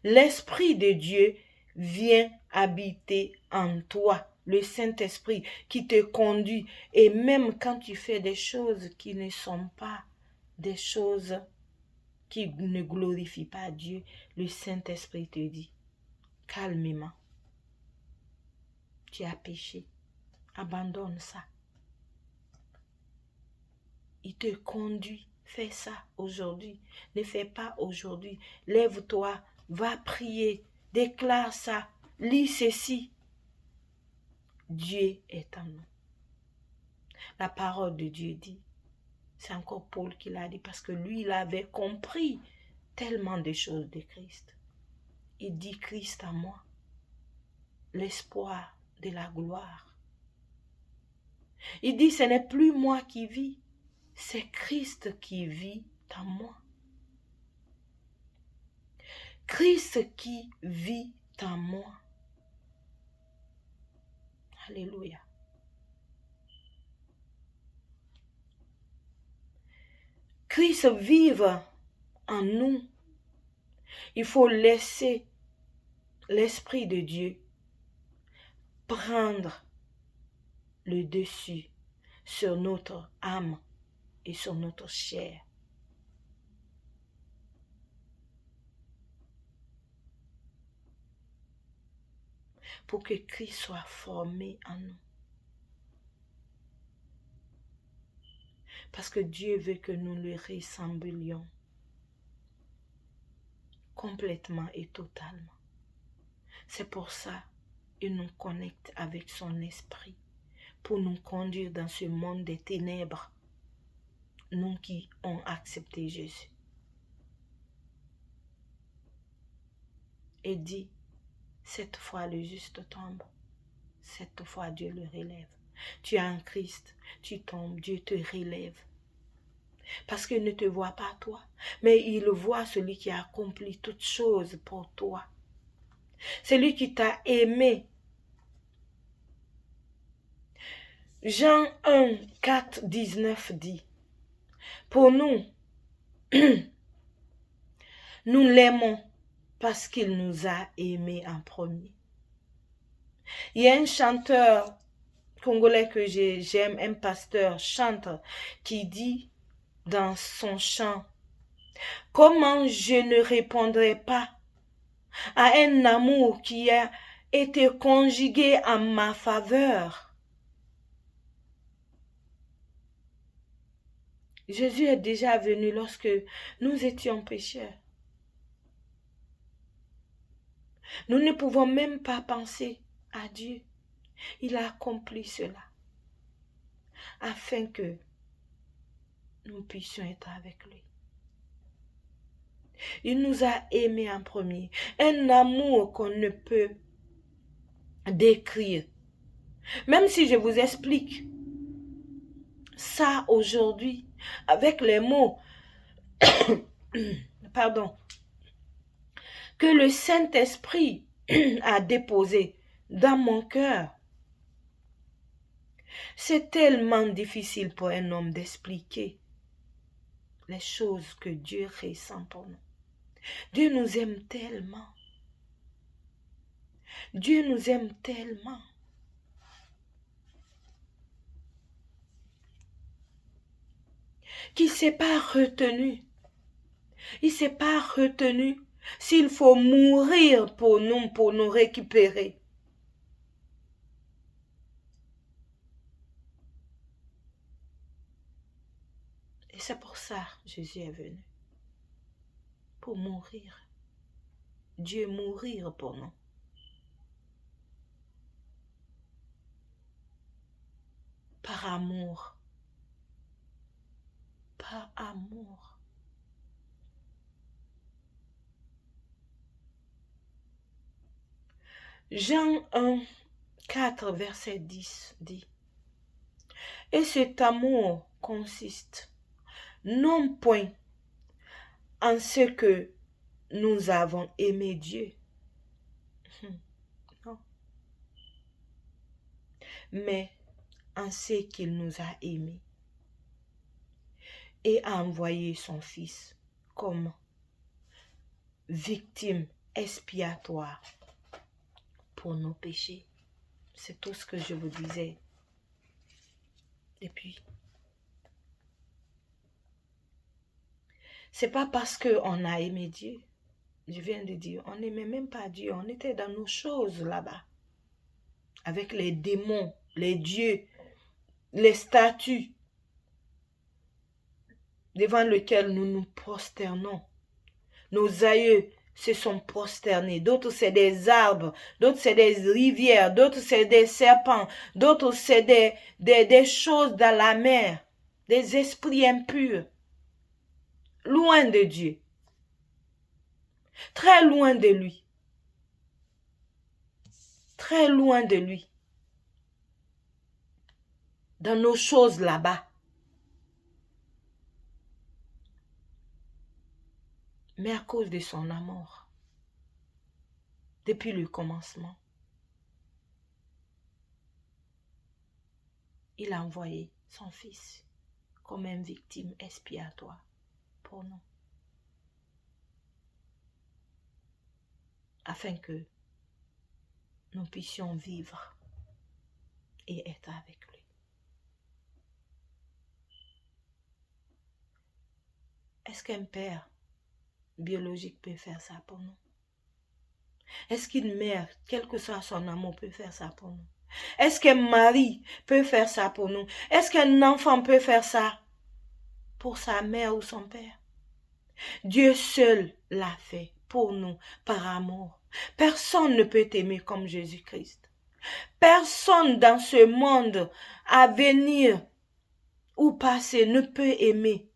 l'Esprit de Dieu vient habiter en toi. Le Saint-Esprit qui te conduit. Et même quand tu fais des choses qui ne sont pas des choses qui ne glorifient pas Dieu, le Saint-Esprit te dit, calmement, tu as péché, abandonne ça. Il te conduit, fais ça aujourd'hui, ne fais pas aujourd'hui, lève-toi, va prier, déclare ça, lis ceci. Dieu est en nous. La parole de Dieu dit, c'est encore Paul qui l'a dit, parce que lui, il avait compris tellement de choses de Christ. Il dit, Christ en moi, l'espoir de la gloire. Il dit, ce n'est plus moi qui vis, c'est Christ qui vit en moi. Christ qui vit en moi. Alléluia. Christ vive en nous. Il faut laisser l'Esprit de Dieu prendre le dessus sur notre âme et sur notre chair. Pour que Christ soit formé en nous. Parce que Dieu veut que nous lui ressemblions complètement et totalement. C'est pour ça qu'il nous connecte avec son esprit pour nous conduire dans ce monde des ténèbres, nous qui ont accepté Jésus. Et dit, cette fois le juste tombe, cette fois Dieu le relève. Tu es en Christ, tu tombes, Dieu te relève. Parce qu'il ne te voit pas toi, mais il voit celui qui a accompli toutes choses pour toi. Celui qui t'a aimé. Jean 1, 4, 19 dit, pour nous, nous l'aimons parce qu'il nous a aimés en premier. Il y a un chanteur congolais que j'aime, un pasteur chante, qui dit dans son chant, comment je ne répondrai pas à un amour qui a été conjugué en ma faveur. Jésus est déjà venu lorsque nous étions pécheurs. Nous ne pouvons même pas penser à Dieu. Il a accompli cela afin que nous puissions être avec lui. Il nous a aimés en premier. Un amour qu'on ne peut décrire. Même si je vous explique ça aujourd'hui avec les mots pardon, que le Saint-Esprit a déposé dans mon cœur, c'est tellement difficile pour un homme d'expliquer les choses que Dieu ressent pour nous. Dieu nous aime tellement. Dieu nous aime tellement. Qu'il ne s'est pas retenu. Il ne s'est pas retenu s'il faut mourir pour nous récupérer. Et c'est pour ça que Jésus est venu. Pour mourir. Dieu mourir pour nous. Par amour. Par amour. Jean 1, 4, verset 10 dit: et cet amour consiste non point en ce que nous avons aimé Dieu, non, mais en ce qu'il nous a aimés et a envoyé son Fils comme victime expiatoire pour nos péchés. C'est tout ce que je vous disais. Et puis, c'est pas parce qu'on a aimé Dieu. Je viens de dire, on n'aimait même pas Dieu. On était dans nos choses là-bas. Avec les démons, les dieux, les statues devant lesquelles nous nous prosternons. Nos aïeux se sont prosternés. D'autres, c'est des arbres. D'autres, c'est des rivières. D'autres, c'est des serpents. D'autres, c'est des choses dans la mer. Des esprits impurs. Loin de Dieu. Très loin de lui. Très loin de lui. Dans nos choses là-bas. Mais à cause de son amour, depuis le commencement, il a envoyé son Fils comme une victime expiatoire pour nous, afin que nous puissions vivre et être avec lui. Est-ce qu'un père biologique peut faire ça pour nous? Est-ce qu'une mère, quel que soit son amour, peut faire ça pour nous? Est-ce qu'un mari peut faire ça pour nous? Est-ce qu'un enfant peut faire ça pour sa mère ou son père? Dieu seul l'a fait pour nous par amour. Personne ne peut t'aimer comme Jésus-Christ. Personne dans ce monde à venir ou passé ne peut aimer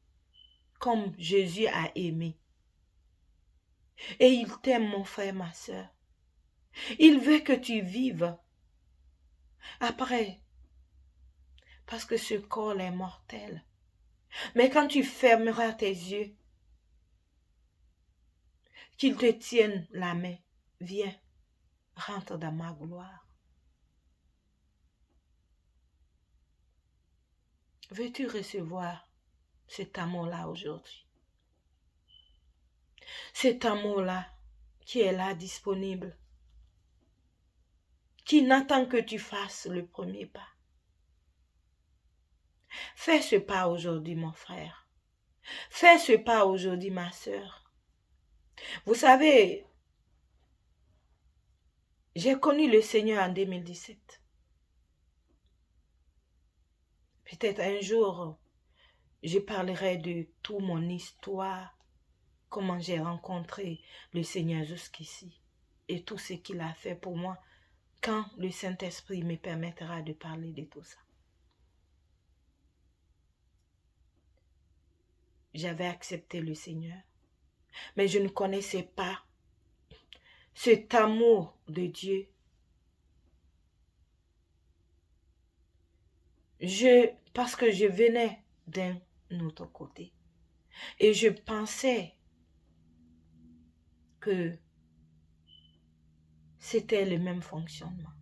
comme Jésus a aimé. Et il t'aime, mon frère, ma soeur. Il veut que tu vives. Après, parce que ce corps est mortel. Mais quand tu fermeras tes yeux, qu'il te tienne la main, viens, rentre dans ma gloire. Veux-tu recevoir cet amour-là aujourd'hui? Cet amour-là qui est là disponible, qui n'attend que tu fasses le premier pas. Fais ce pas aujourd'hui, mon frère. Fais ce pas aujourd'hui, ma sœur. Vous savez, j'ai connu le Seigneur en 2017. Peut-être un jour, je parlerai de toute mon histoire, comment j'ai rencontré le Seigneur jusqu'ici et tout ce qu'il a fait pour moi quand le Saint-Esprit me permettra de parler de tout ça. J'avais accepté le Seigneur, mais je ne connaissais pas cet amour de Dieu. Parce que je venais d'un autre côté et je pensais que c'était le même fonctionnement.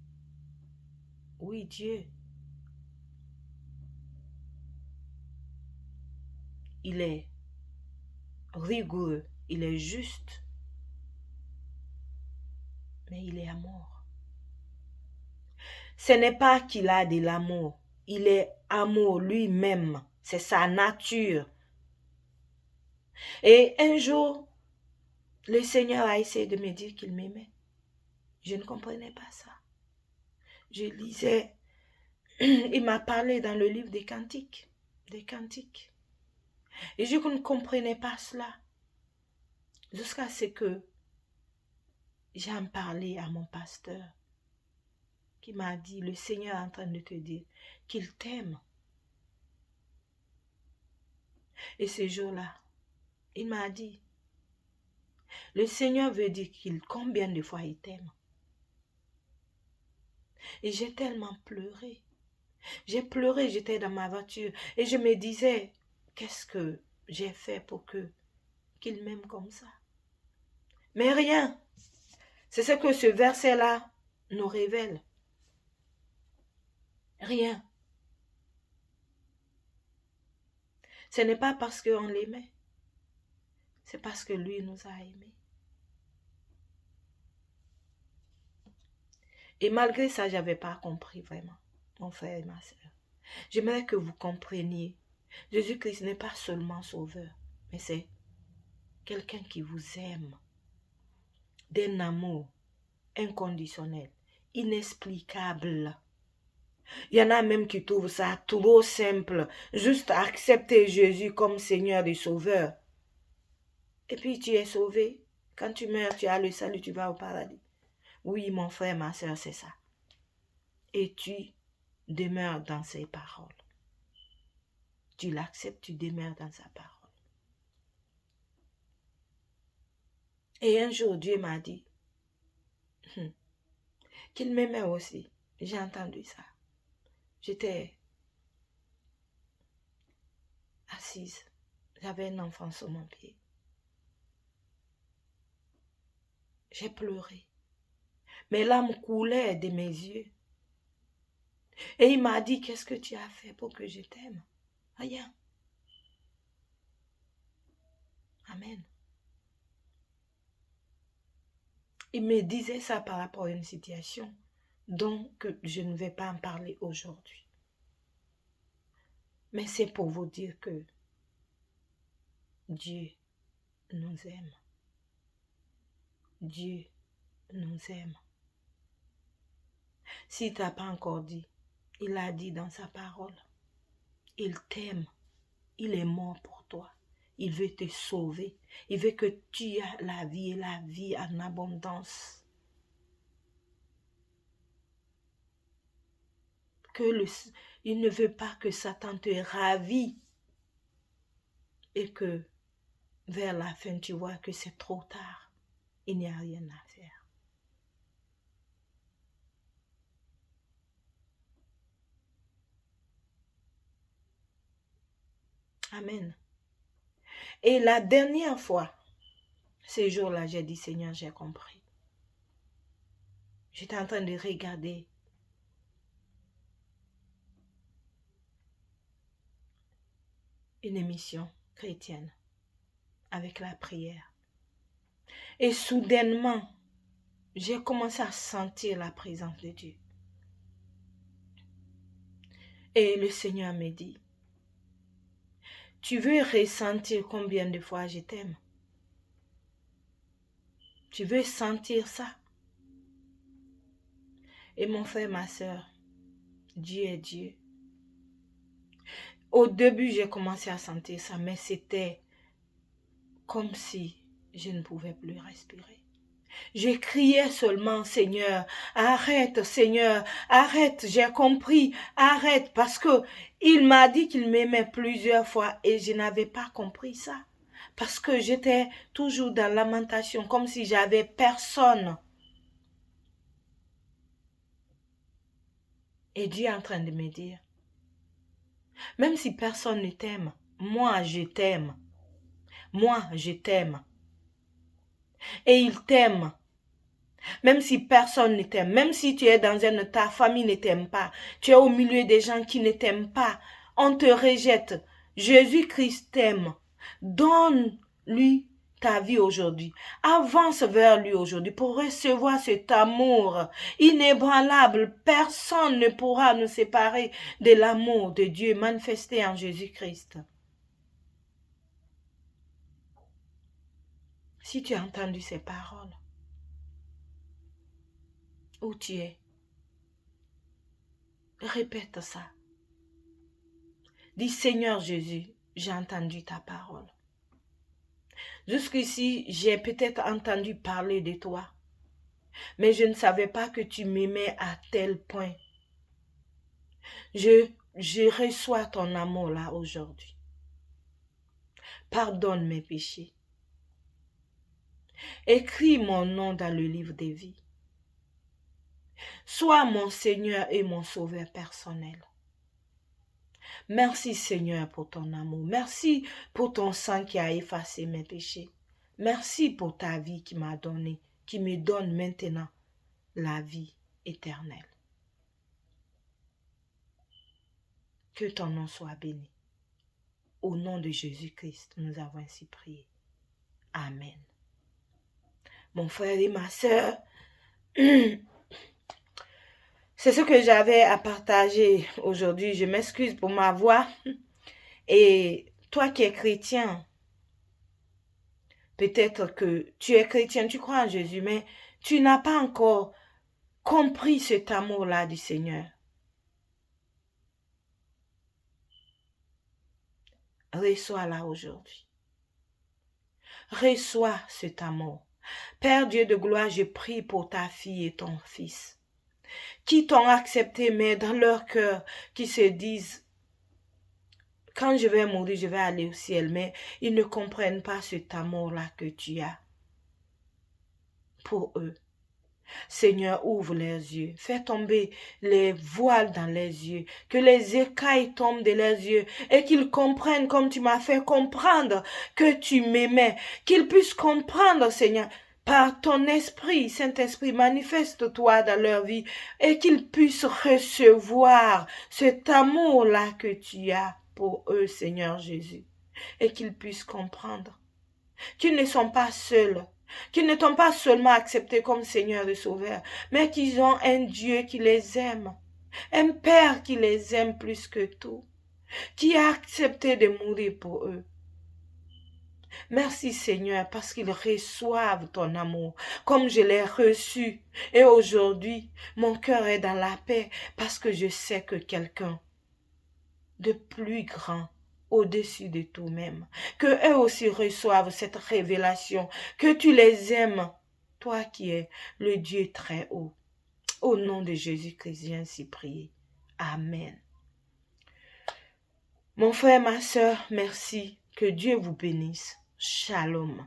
Oui, Dieu, il est rigoureux, il est juste, mais il est amour. Ce n'est pas qu'il a de l'amour, il est amour lui-même, c'est sa nature. Et un jour, Le Seigneur a essayé de me dire qu'il m'aimait. Je ne comprenais pas ça. Je lisais, il m'a parlé dans le livre des Cantiques. Et je ne comprenais pas cela. Jusqu'à ce que j'en parlais à mon pasteur, qui m'a dit, le Seigneur est en train de te dire qu'il t'aime. Et ce jour-là, il m'a dit, le Seigneur veut dire combien de fois il t'aime. Et j'ai tellement pleuré. J'ai pleuré, j'étais dans ma voiture et je me disais, qu'est-ce que j'ai fait pour qu'il m'aime comme ça? Mais rien. C'est ce que ce verset-là nous révèle. Rien. Ce n'est pas parce qu'on l'aimait. C'est parce que lui nous a aimés. Et malgré ça, je n'avais pas compris vraiment, mon frère et ma soeur. J'aimerais que vous compreniez. Jésus-Christ n'est pas seulement sauveur, mais c'est quelqu'un qui vous aime d'un amour inconditionnel, inexplicable. Il y en a même qui trouvent ça trop simple, juste accepter Jésus comme Seigneur et Sauveur. Et puis tu es sauvé. Quand tu meurs, tu as le salut, tu vas au paradis. Oui, mon frère, ma soeur, c'est ça. Et tu demeures dans ses paroles. Tu l'acceptes, tu demeures dans sa parole. Et un jour, Dieu m'a dit qu'il m'aimait aussi. J'ai entendu ça. J'étais assise. J'avais un enfant sur mon pied. J'ai pleuré. Mes larmes coulaient de mes yeux. Et il m'a dit, qu'est-ce que tu as fait pour que je t'aime? Rien. Amen. Il me disait ça par rapport à une situation dont je ne vais pas en parler aujourd'hui. Mais c'est pour vous dire que Dieu nous aime. Dieu nous aime. S'il ne t'a pas encore dit, il a dit dans sa parole. Il t'aime. Il est mort pour toi. Il veut te sauver. Il veut que tu aies la vie et la vie en abondance. Il ne veut pas que Satan te ravit et que vers la fin tu vois que c'est trop tard. Il n'y a rien à faire. Amen. Et la dernière fois, ce jour-là, j'ai dit, Seigneur, j'ai compris. J'étais en train de regarder une émission chrétienne avec la prière. Et soudainement, j'ai commencé à sentir la présence de Dieu. Et le Seigneur me dit, tu veux ressentir combien de fois je t'aime? Tu veux sentir ça? Et mon frère, ma soeur, Dieu est Dieu. Au début, j'ai commencé à sentir ça, mais c'était comme si je ne pouvais plus respirer. Je criais seulement, Seigneur, arrête, Seigneur, arrête, j'ai compris, arrête, parce que il m'a dit qu'il m'aimait plusieurs fois et je n'avais pas compris ça. Parce que j'étais toujours dans la lamentation, comme si j'avais personne. Et Dieu est en train de me dire, même si personne ne t'aime, moi je t'aime. Moi je t'aime. Et il t'aime. Même si personne ne t'aime, même si tu es dans ta famille ne t'aime pas, tu es au milieu des gens qui ne t'aiment pas, on te rejette. Jésus-Christ t'aime. Donne-lui ta vie aujourd'hui. Avance vers lui aujourd'hui pour recevoir cet amour inébranlable. Personne ne pourra nous séparer de l'amour de Dieu manifesté en Jésus-Christ. Si tu as entendu ces paroles, où tu es, répète ça. Dis, Seigneur Jésus, j'ai entendu ta parole. Jusqu'ici, j'ai peut-être entendu parler de toi, mais je ne savais pas que tu m'aimais à tel point. Je reçois ton amour là aujourd'hui. Pardonne mes péchés. Écris mon nom dans le livre des vies. Sois mon Seigneur et mon Sauveur personnel. Merci Seigneur pour ton amour. Merci pour ton sang qui a effacé mes péchés. Merci pour ta vie qui m'a donné, qui me donne maintenant la vie éternelle. Que ton nom soit béni. Au nom de Jésus-Christ, nous avons ainsi prié. Amen. Mon frère et ma sœur, c'est ce que j'avais à partager aujourd'hui. Je m'excuse pour ma voix. Et toi qui es chrétien, peut-être que tu es chrétien, tu crois en Jésus, mais tu n'as pas encore compris cet amour-là du Seigneur. Reçois-la aujourd'hui. Reçois cet amour. Père Dieu de gloire, je prie pour ta fille et ton fils qui t'ont accepté, mais dans leur cœur, qui se disent, quand je vais mourir, je vais aller au ciel, mais ils ne comprennent pas cet amour-là que tu as pour eux. Seigneur, ouvre leurs yeux, fais tomber les voiles dans les yeux, que les écailles tombent de leurs yeux et qu'ils comprennent comme tu m'as fait comprendre que tu m'aimais, qu'ils puissent comprendre, Seigneur, par ton esprit, Saint-Esprit, manifeste-toi dans leur vie et qu'ils puissent recevoir cet amour-là que tu as pour eux, Seigneur Jésus, et qu'ils puissent comprendre qu'ils ne sont pas seuls, qu'ils ne t'ont pas seulement accepté comme Seigneur et Sauveur, mais qu'ils ont un Dieu qui les aime, un Père qui les aime plus que tout, qui a accepté de mourir pour eux. Merci Seigneur parce qu'ils reçoivent ton amour comme je l'ai reçu. Et aujourd'hui, mon cœur est dans la paix parce que je sais que quelqu'un de plus grand au-dessus de tout même, que eux aussi reçoivent cette révélation, que tu les aimes, toi qui es le Dieu très haut. Au nom de Jésus-Christ, j'ai ainsi prié. Amen. Mon frère, ma soeur, merci. Que Dieu vous bénisse. Shalom.